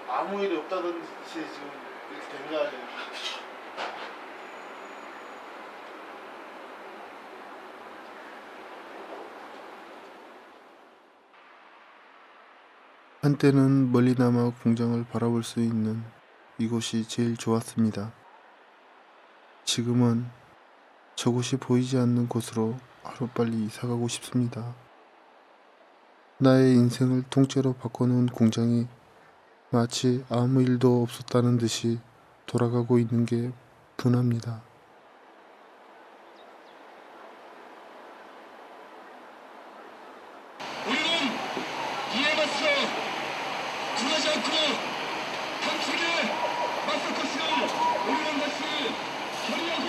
아무 일이 없다든지 지금 이렇게 된 거 아니에요? 한때는 멀리나마 공장을 바라볼 수 있는 이곳이 제일 좋았습니다. 지금은 저곳이 보이지 않는 곳으로 하루빨리 이사가고 싶습니다. 나의 인생을 통째로 바꿔놓은 공장이 마치 아무 일도 없었다는 듯이 돌아가고 있는 게 분합니다. 우리는 이에 맞서 굴하지 않고 강하게 맞설 것을 우리는 다시 결의하고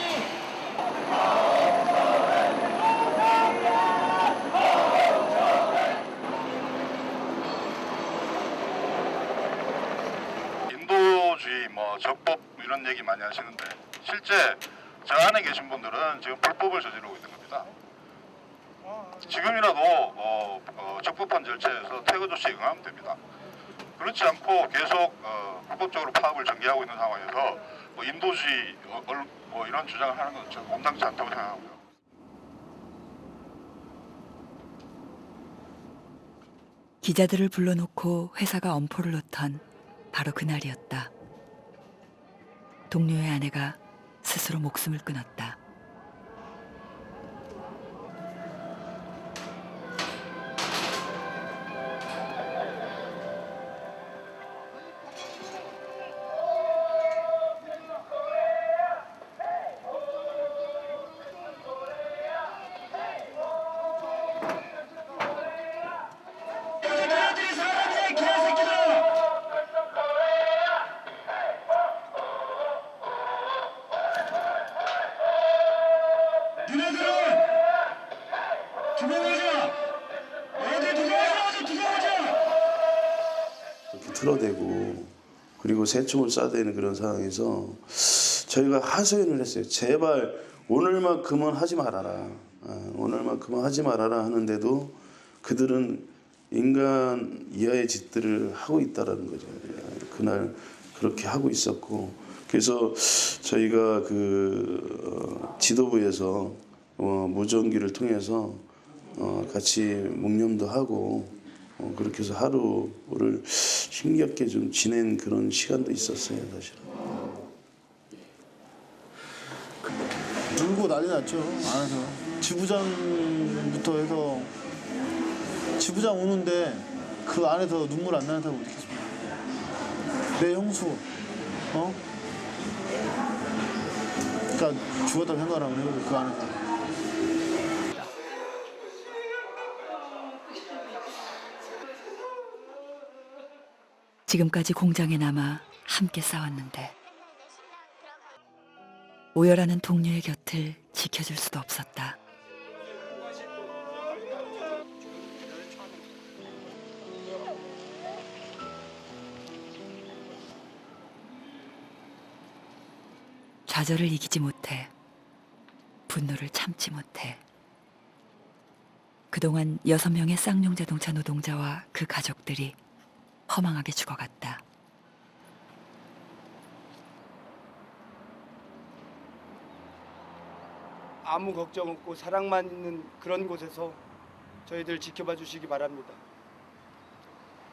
인도주의, 적법 이런 얘기 많이 하시는데 실제 저 안에 계신 분들은 지금 불법을 저지르고 있는 겁니다. 지금이라도 적법한 절차에서 퇴거 조치에 응하면 됩니다. 그렇지 않고 계속 불법적으로 파업을 전개하고 있는 상황에서 인도주의 이런 주장을 하는 건 저는 온당치 않다고 생각하고요. 기자들을 불러놓고 회사가 엄포를 놓던 바로 그날이었다. 동료의 아내가 스스로 목숨을 끊었다. 이렇게 틀어대고 그리고 새총을 쏴대는 그런 상황에서 저희가 하소연을 했어요. 제발 오늘만큼은 하지 말아라. 오늘만큼은 하지 말아라 하는데도 그들은 인간 이하의 짓들을 하고 있다라는 거죠. 그날 그렇게 하고 있었고 그래서 저희가 지도부에서 무전기를 통해서 같이 묵념도 하고 그렇게 해서 하루를 힘겹게 좀 지낸 그런 시간도 있었어요, 사실은. 울고 난리 났죠, 안에서. 지부장부터 해서 지부장 우는데 그 안에서 눈물 안 나는 사람 어디 있겠습니까? 내 형수, 그러니까 죽었다고 생각하면 해요, 그 안에서. 지금까지 공장에 남아 함께 싸웠는데 오열하는 동료의 곁을 지켜줄 수도 없었다. 좌절을 이기지 못해 분노를 참지 못해 그동안 6명의 쌍용 자동차 노동자와 그 가족들이 허망하게 죽어갔다. 아무 걱정 없고 사랑만 있는 그런 곳에서 저희들 지켜봐 주시기 바랍니다.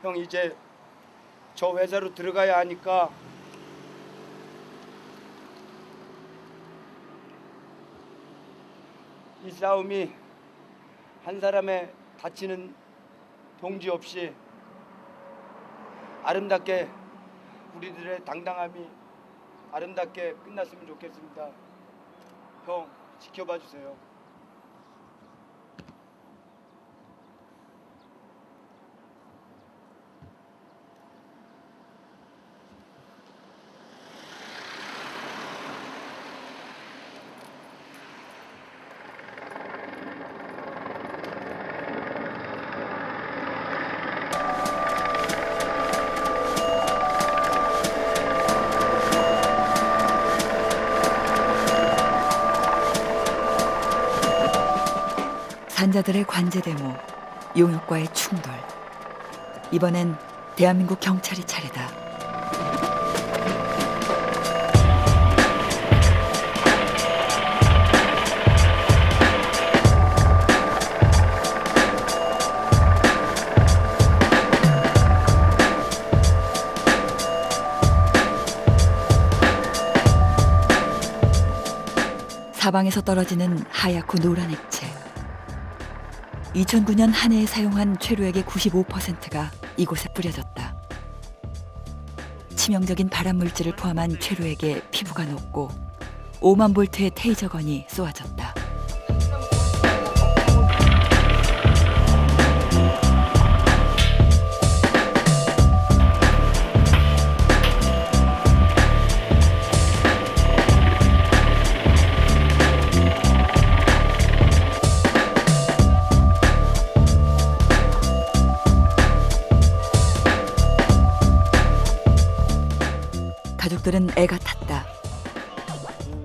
형 이제 저 회사로 들어가야 하니까 이 싸움이 한 사람의 다치는 동지 없이 아름답게 우리들의 당당함이 아름답게 끝났으면 좋겠습니다. 형 지켜봐 주세요. 산자들의 관제 데모, 용역과의 충돌. 이번엔 대한민국 경찰이 차례다. 사방에서 떨어지는 하얗고 노란 액체. 2009년 한 해에 사용한 최루액의 95%가 이곳에 뿌려졌다. 치명적인 발암 물질을 포함한 최루액에 피부가 녹고 5만 볼트의 테이저건이 쏘아졌다. 가족들은 애가 탔다.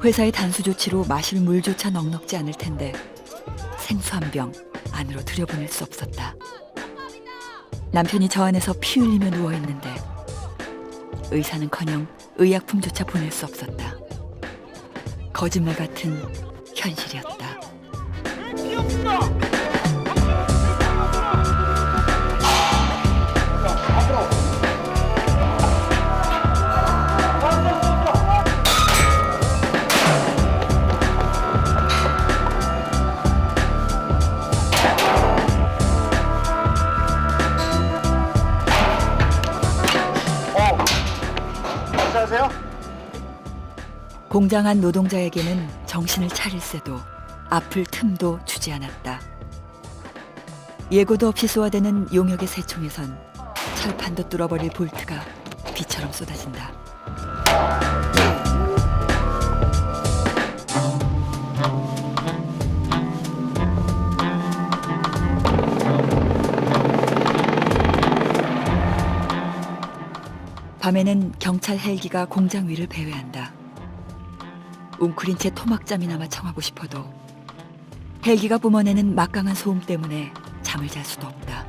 회사의 단수 조치로 마실 물조차 넉넉지 않을 텐데 생수 한 병 안으로 들여보낼 수 없었다. 남편이 저 안에서 피 흘리며 누워있는데 의사는커녕 의약품조차 보낼 수 없었다. 거짓말 같은 현실이었다. 공장 안 노동자에게는 정신을 차릴 새도 아플 틈도 주지 않았다. 예고도 없이 쏘아대는 용역의 새총에선 철판도 뚫어버릴 볼트가 비처럼 쏟아진다. 밤에는 경찰 헬기가 공장 위를 배회한다. 웅크린 채 토막잠이나마 청하고 싶어도 헬기가 뿜어내는 막강한 소음 때문에 잠을 잘 수도 없다.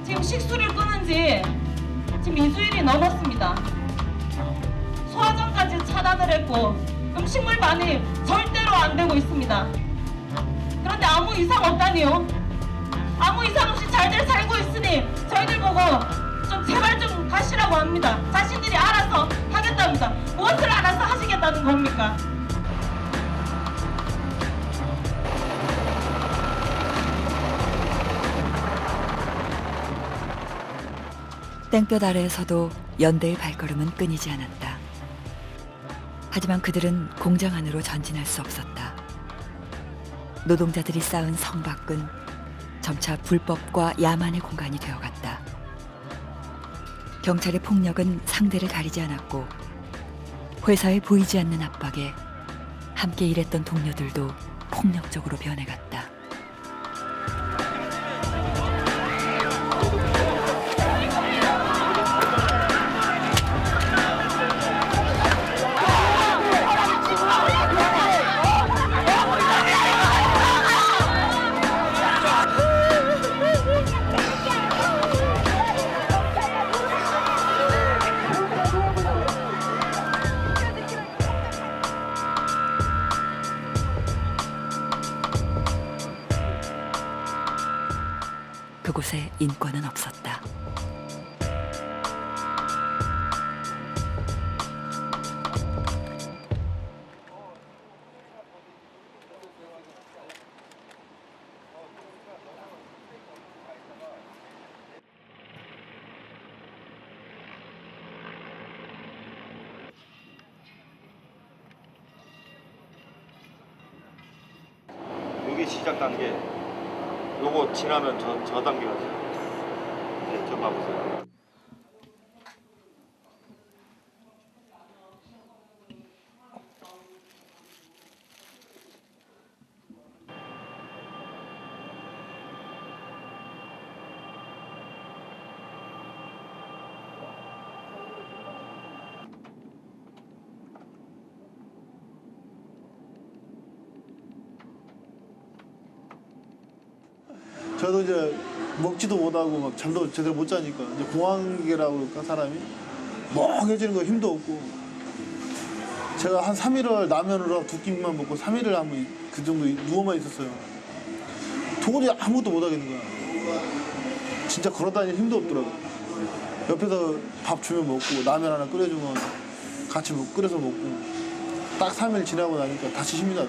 지금 식수를 끊은 지 지금 2주일이 넘었습니다. 소화전까지 차단을 했고 음식물 반입 절대로 안 되고 있습니다. 그런데 아무 이상 없다니요. 아무 이상 없이 잘들 살고 있으니 저희들 보고 좀 제발 좀 가시라고 합니다. 자신들이 알아서 하겠답니다. 무엇을 알아서 하시겠다는 겁니까? 땡볕 아래에서도 연대의 발걸음은 끊이지 않았다. 하지만 그들은 공장 안으로 전진할 수 없었다. 노동자들이 쌓은 성 밖은 점차 불법과 야만의 공간이 되어갔다. 경찰의 폭력은 상대를 가리지 않았고 회사에 보이지 않는 압박에 함께 일했던 동료들도 폭력적으로 변해갔다. 그곳에 인권은 없었다. 여기 시작 단계. 요거 지나면 저 단계가 돼요. 네, 저 봐보세요. 저도 이제 먹지도 못하고 막 잠도 제대로 못 자니까 이제 공황기라고 그럴까 사람이 멍해지는 거 힘도 없고 제가 한 3일을 라면으로 두 끼만 먹고 3일을 한번 그 정도 누워만 있었어요. 도저히 아무것도 못 하겠는 거야. 진짜 걸어다니는 힘도 없더라고. 옆에서 밥 주면 먹고 라면 하나 끓여주면 같이 끓여서 먹고 딱 3일 지나고 나니까 다시 쉽니다.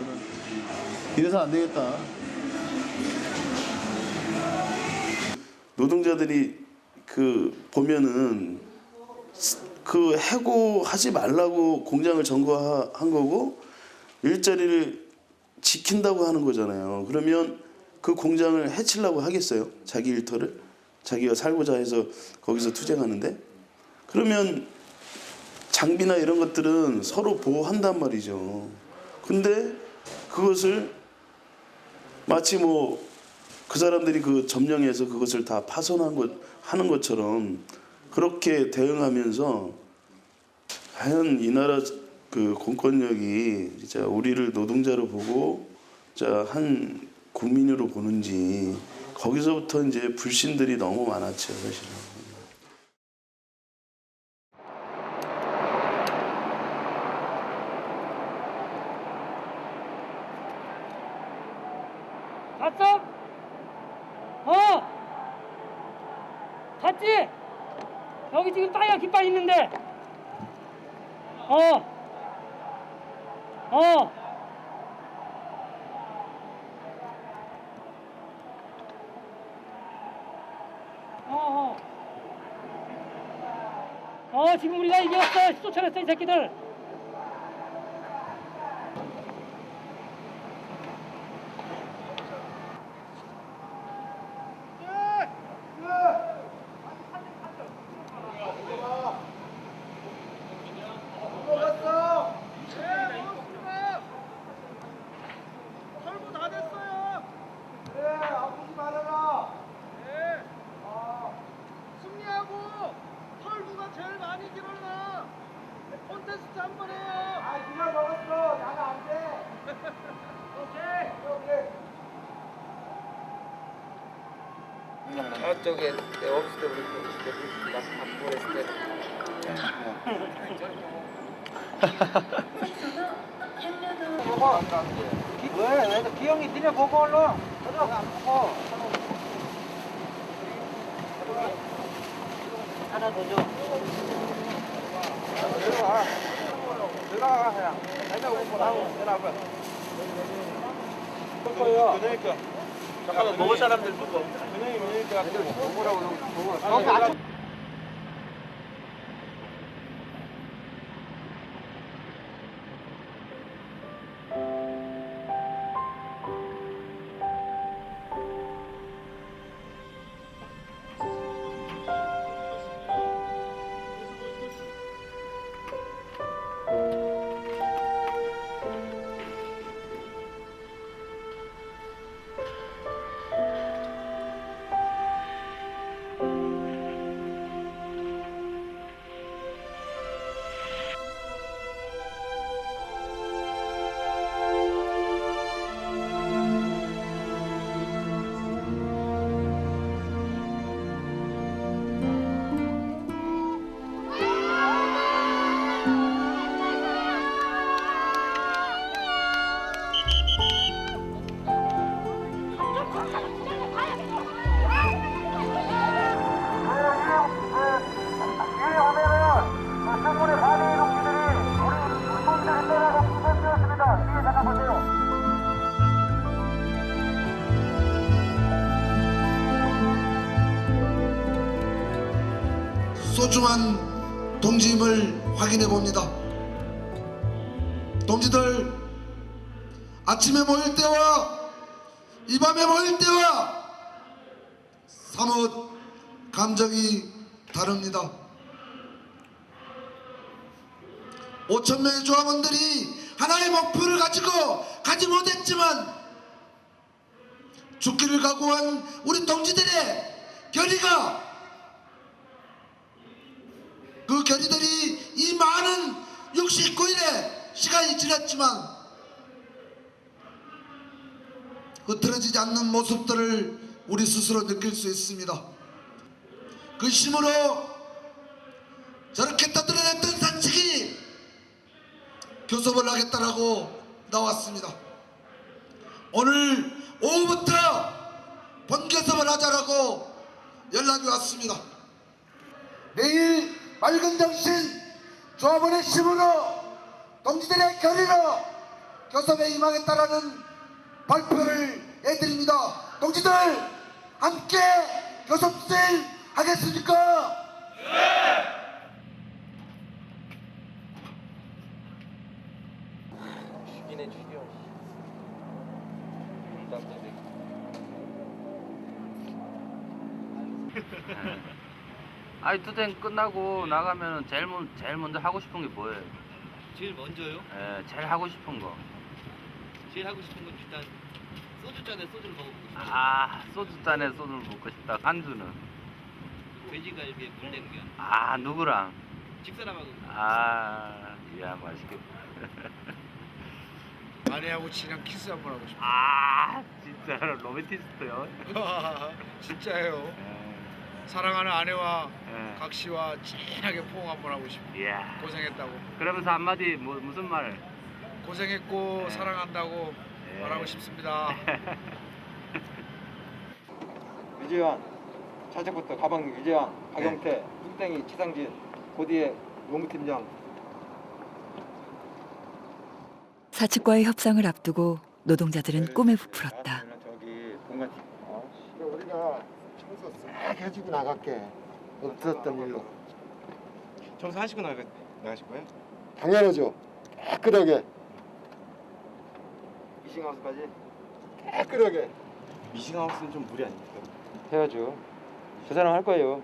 이래서 안 되겠다. 노동자들이 보면은 해고하지 말라고 공장을 점거한 거고 일자리를 지킨다고 하는 거잖아요. 그러면 그 공장을 해치려고 하겠어요? 자기 일터를? 자기가 살고자 해서 거기서 투쟁하는데? 그러면 장비나 이런 것들은 서로 보호한단 말이죠. 근데 그것을 마치 그 사람들이 점령해서 그것을 다 하는 것처럼 그렇게 대응하면서 과연 이 나라 공권력이 진짜 우리를 노동자로 보고 진짜 한 국민으로 보는지 거기서부터 이제 불신들이 너무 많았죠, 사실은. 갔어? 갔지? 여기 지금 빨간 깃발 있는데. 지금 우리가 이겼어. 쫓아냈어, 이 새끼들. 저쪽에 내 없을 때 우리 막 받고 했을 때. 왜? 기영이 니네 보고 얼른. 안 보고. 하나 더 줘. 내려와. 내려와 그냥. 내려와. 그러니까. 잠깐만 먹을 사람들 누구? 그냥이 뭐니까 먹으라고 먹어. 소중한 동지임을 확인해 봅니다. 동지들, 아침에 모일 때와 이 밤에 모일 때와 사뭇 감정이 다릅니다. 5,000명의 조합원들이 하나의 목표를 가지고 가지 못했지만 죽기를 각오한 우리 동지들의 결의가, 그 결의들이 이 많은 69일의 시간이 지났지만 흐트러지지 않는 모습들을 우리 스스로 느낄 수 있습니다. 그 힘으로 저렇게 떠들어냈던 상식이 교섭을 하겠다라고 나왔습니다. 오늘 오후부터 본교섭을 하자라고 연락이 왔습니다. 내일 맑은 정신 조합원의 힘으로 동지들의 결의로 교섭에 임하겠다라는 발표를 해드립니다. 동지들 함께 교섭 수행하겠습니까? 죽이네 죽여. 아니 투쟁 끝나고 나가면 제일 먼저 하고 싶은 게 뭐예요? 제일 먼저요? 예, 제일 하고 싶은 거. 제일 하고 싶은 건 일단 소주 잔에 소주를 먹고 싶어요. 아, 소주 잔에 소주를 먹고 싶다. 안주는? 돼지갈비에 물냉면. 아, 누구랑? 집사람하고. 아, 이야 맛있겠다. 아내하고 친한 키스 한번 하고 싶어. 아, 진짜 로맨티스트요? 진짜예요. 사랑하는 아내와 예. 각 씨와 진하게 포옹 한번 하고 싶어. 이야. 고생했다고. 그러면서 한마디 무슨 말? 고생했고 사랑한다고 말하고 싶습니다. 유재환, 차적부터 가방 유재환, 박영태, 뚱땡이, 치상진, 고디의 노무팀장. 사측과의 협상을 앞두고 노동자들은 꿈에 부풀었다. 저기 공간. 우리가 청소 싹 해주고 나갈게. 없었던 일로. 청소하시고 나가실 거예요? 당연하죠. 깨끗하게. 미싱하우스까지? 깨끗하게. 미싱하우스는 좀 무리 아닙니까? 해야죠. 저 사람 할 거예요.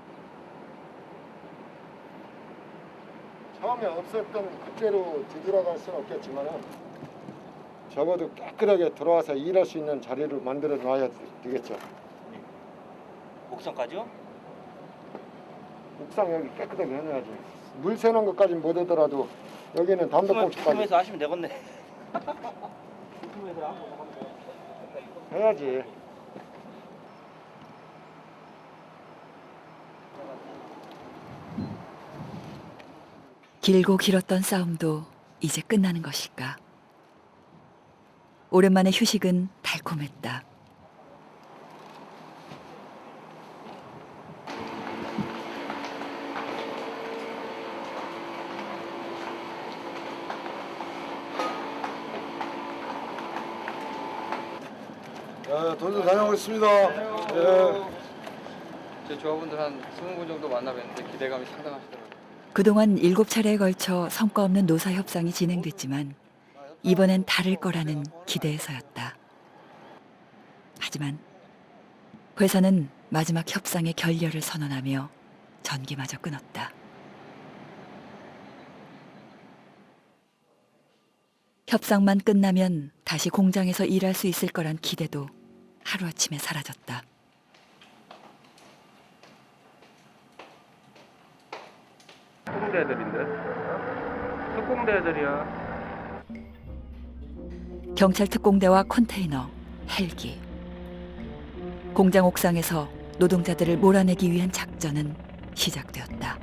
처음에 없었던 그때로 뒤돌아갈 수는 없겠지만은 적어도 깨끗하게 들어와서 일할 수 있는 자리를 만들어 놔야 되겠죠. 옥상까지요? 옥상 여기 깨끗하게 해놔야지. 물 새는 것까지는 못 하더라도 여기는 담배꽁초까지 품에서 하시면 되겠네. 해야지. 길고 길었던 싸움도 이제 끝나는 것일까? 오랜만에 휴식은 달콤했다. 돈도 다녀오겠습니다. 제 조합원들 한 20분 정도 만나뵀는데 기대감이 상당하시더라고요. 그동안 7차례에 걸쳐 성과 없는 노사 협상이 진행됐지만 이번엔 다를 거라는 기대에서였다. 하지만 회사는 마지막 협상의 결렬을 선언하며 전기마저 끊었다. 협상만 끝나면 다시 공장에서 일할 수 있을 거란 기대도 하루아침에 사라졌다. 특공대 애들인데? 특공대 애들이야. 경찰 특공대와 컨테이너, 헬기. 공장 옥상에서 노동자들을 몰아내기 위한 작전은 시작되었다.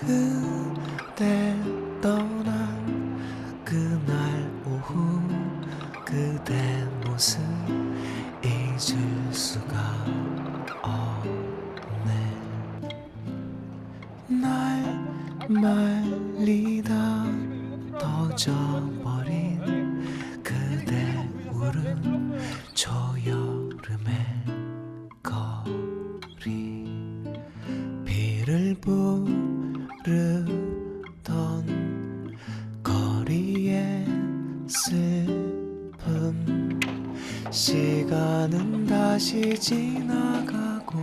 그대 떠난 그날 오후 그대 모습 잊을 수가 없네. 날 말리다 터져버린 그대 울음 초여름의 거리 비를 부르던 거리의 슬픔 시간은 다시 지나가고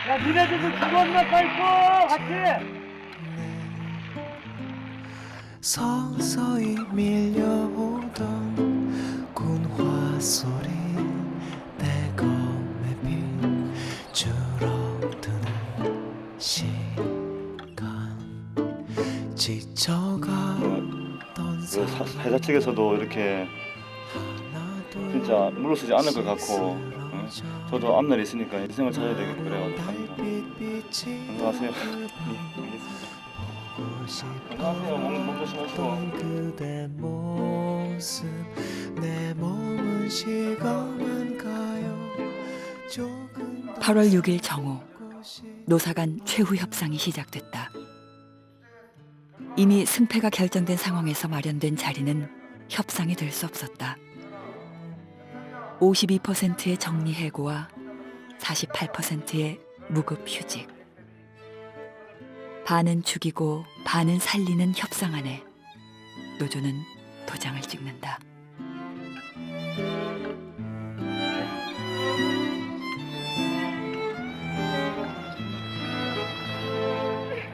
야, 니네들 좀 죽었나 빨고 같이. 서서히 밀려오던 군화 소리 대검의 빛 줄어드는 시간 지쳐가던 회사 측에서도 이렇게 진짜 물러서지 않을 것 같고 저도 앞날이 있으니까 인생을 찾아야 되겠고 그래가지고 합니다. 건강하세요. 안녕하세요. 몸 조심하시고. 그대 모습 내 몸은 식어만가요. 8월 6일 정오 노사 간 최후 협상이 시작됐다. 이미 승패가 결정된 상황에서 마련된 자리는 협상이 될 수 없었다. 52%의 정리해고와 48%의 무급 휴직. 반은 죽이고 반은 살리는 협상 안에 노조는 도장을 찍는다.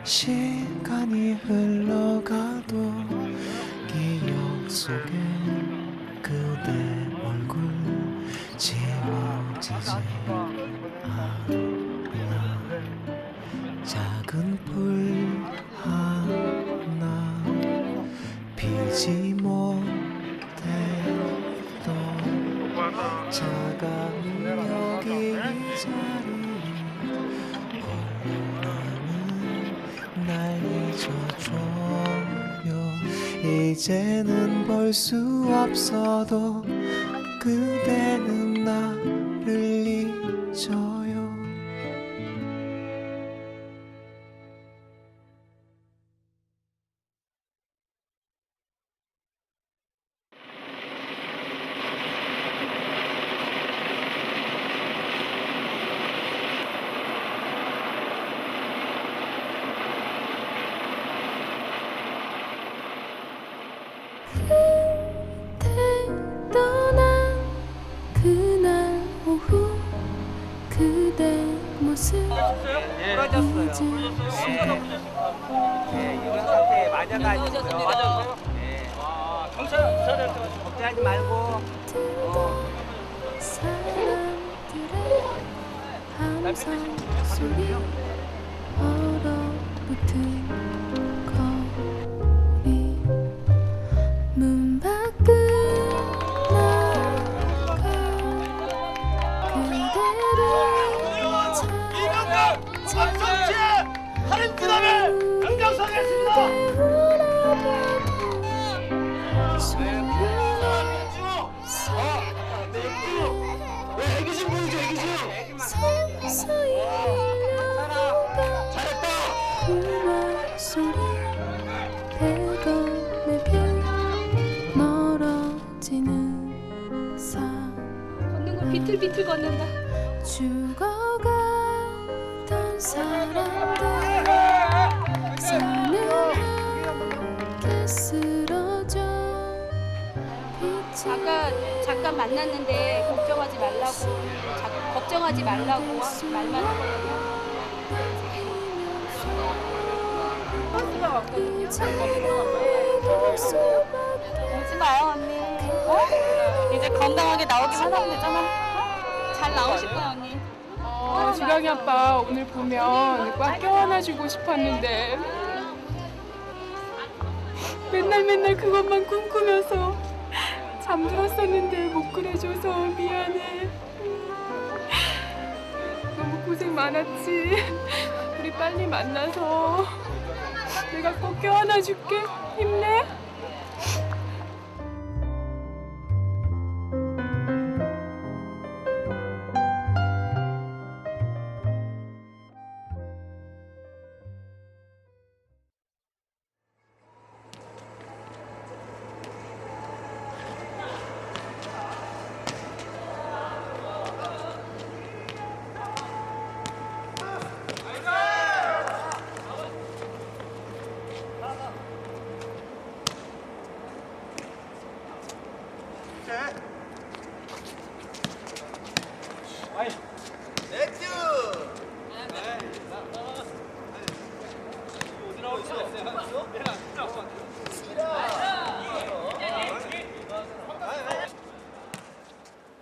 시간이 흘러가도 기억 속에 그대 얼굴 지워지지 않아. 작은 불 하나 피지 못했던 차가운 여기 이 자리 홀로 남은 날 잊어줘요. 이제는 볼 수 없어도 그대는 나를 잊어요. 떠난 그날 오후 그대 모습 부러졌어요. 이런 상태에 맞아가지고요. 걱정하지 말고. 사람들의 함성 소리 얼어붙은 거리 문 밖을 나가 그대를 삼성지에 할인진함을 변경하겠습니다. 애기좀 보여줘, 애기좀. 서서히 잘했다. 그말 소리 대검의 빛 멀어지는 산 걷는 걸 비틀비틀 걷는다. 죽어가던 사람들 산을 함께 쓰러져 잠깐 만났는데 걱정하지 말라고 말만 했거든요. 버스가 왔거든요. 오지 마요 언니. 이제 건강하게 나오기만 하면 되잖아. 잘 나오실 거야 언니. 주경이 아빠 오늘 보면 꽉 껴안아주고 싶었는데 맨날 그것만 꿈꾸면서 잠들었었는데 못 그래줘서 미안해. 너무 고생 많았지. 우리 빨리 만나서 내가 꼭 껴안아 줄게. 힘내.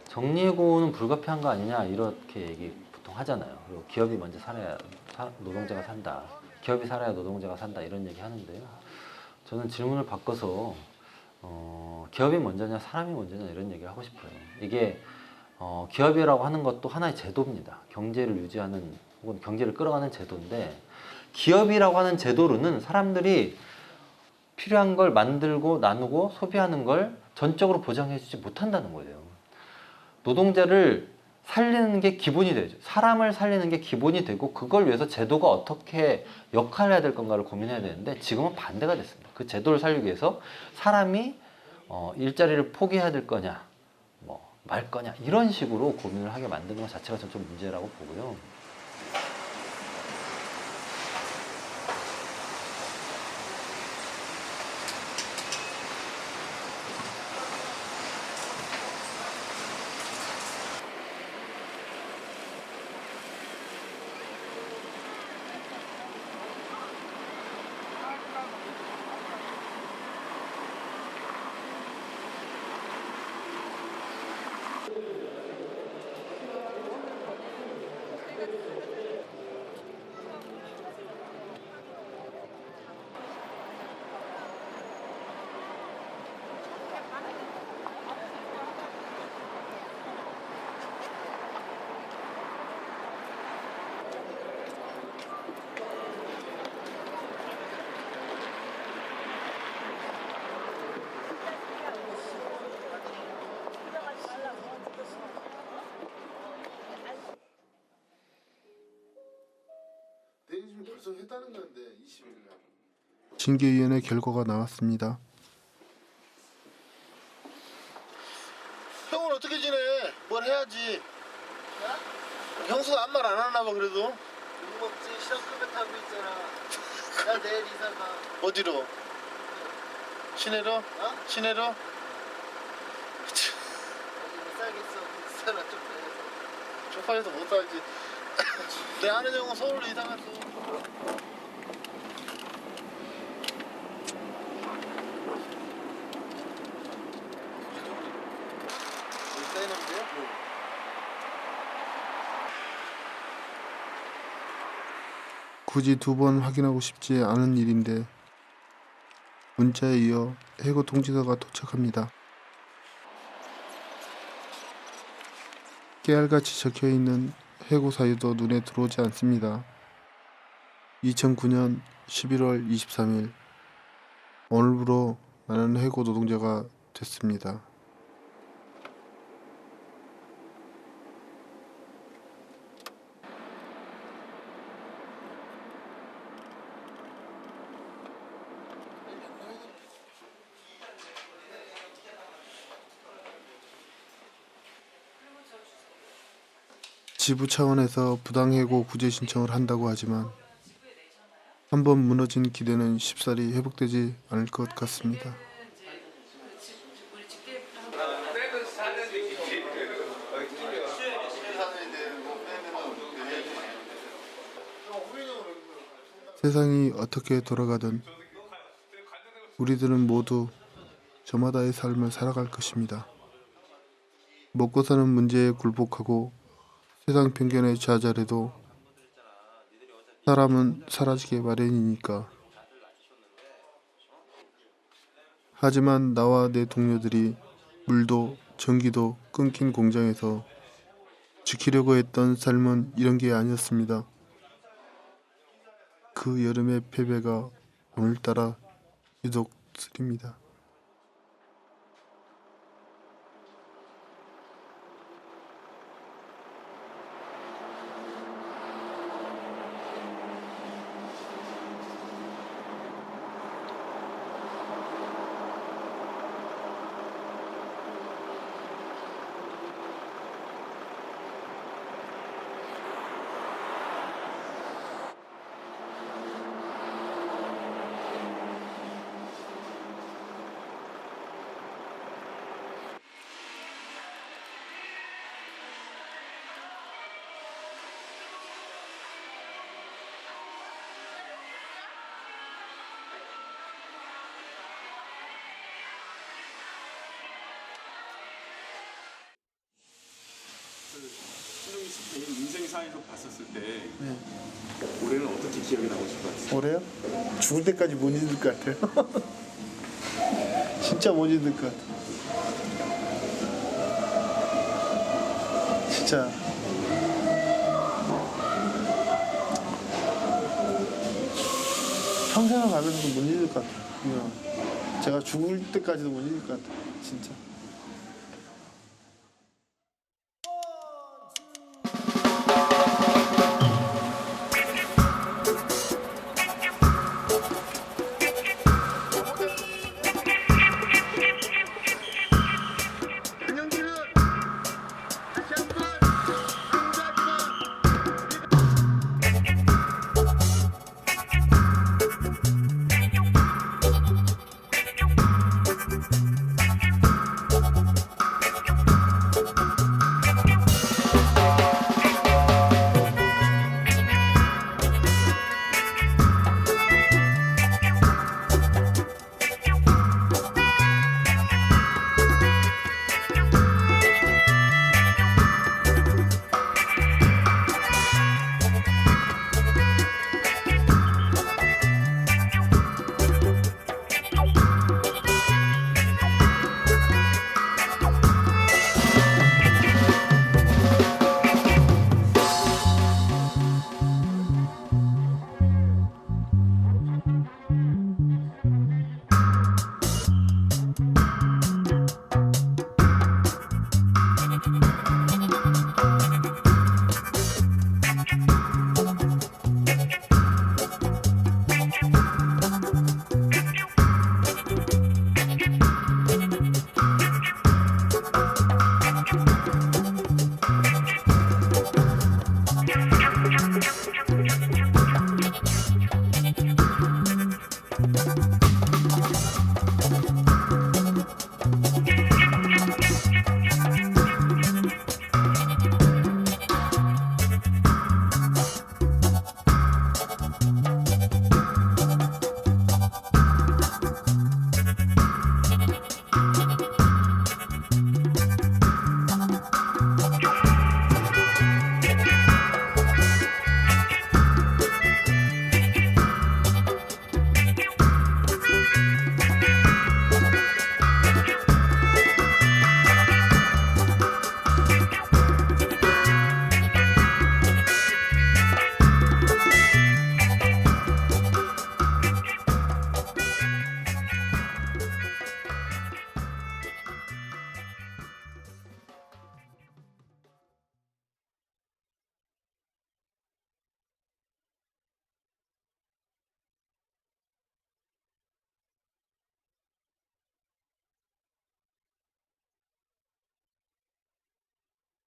정리해고는 불가피한 거 아니냐 이렇게 얘기 보통 하잖아요. 그리고 기업이 먼저 살아야 노동자가 산다. 기업이 살아야 노동자가 산다 이런 얘기 하는데요. 저는 질문을 바꿔서 기업이 먼저냐 사람이 먼저냐 이런 얘기를 하고 싶어요. 이게 기업이라고 하는 것도 하나의 제도입니다. 경제를 유지하는 혹은 경제를 끌어가는 제도인데 기업이라고 하는 제도로는 사람들이 필요한 걸 만들고 나누고 소비하는 걸 전적으로 보장해 주지 못한다는 거예요. 노동자를 살리는 게 기본이 되죠. 사람을 살리는 게 기본이 되고 그걸 위해서 제도가 어떻게 역할을 해야 될 건가를 고민해야 되는데 지금은 반대가 됐습니다. 그 제도를 살리기 위해서 사람이 일자리를 포기해야 될 거냐 말 거냐 이런 식으로 고민을 하게 만드는 것 자체가 전 좀 문제라고 보고요. 내일 벌써 했다는 건데 20일 날. 징계위원회 결과가 나왔습니다. 형은 어떻게 지내? 뭘 해야지. 형수가 아무 말 안 하나 봐 그래도. 못 먹지. 시험급여 타고 있잖아. 나 내일 이사 가. 어디로? 시내로? 시내로? 못 살겠어. 살아 쪽팔려서 못 살지. 내 아는 형은 서울로 이사 갔어. 굳이 두 번 확인하고 싶지 않은 일인데 문자에 이어 해고 통지서가 도착합니다. 깨알같이 적혀있는 해고 사유도 눈에 들어오지 않습니다. 2009년 11월 23일 오늘부로 나는 해고 노동자가 됐습니다. 지부 차원에서 부당해고 구제 신청을 한다고 하지만 한번 무너진 기대는 쉽사리 회복되지 않을 것 같습니다. 세상이 어떻게 돌아가든 우리들은 모두 저마다의 삶을 살아갈 것입니다. 먹고 사는 문제에 굴복하고 세상 편견에 좌절해도 사람은 사라지게 마련이니까. 하지만 나와 내 동료들이 물도 전기도 끊긴 공장에서 지키려고 했던 삶은 이런 게 아니었습니다. 그 여름의 패배가 오늘따라 유독 쓰립니다. 신동희 씨 개인 인생 사회로 봤었을 때 올해는 어떻게 기억에 남으실 것 같아요? 올해요? 죽을 때까지 못 잊을 것 같아요. 진짜 못 잊을 것 같아요. 진짜 평생을 가면서도 못 잊을 것 같아요. 제가 죽을 때까지도 못 잊을 것 같아요. 진짜.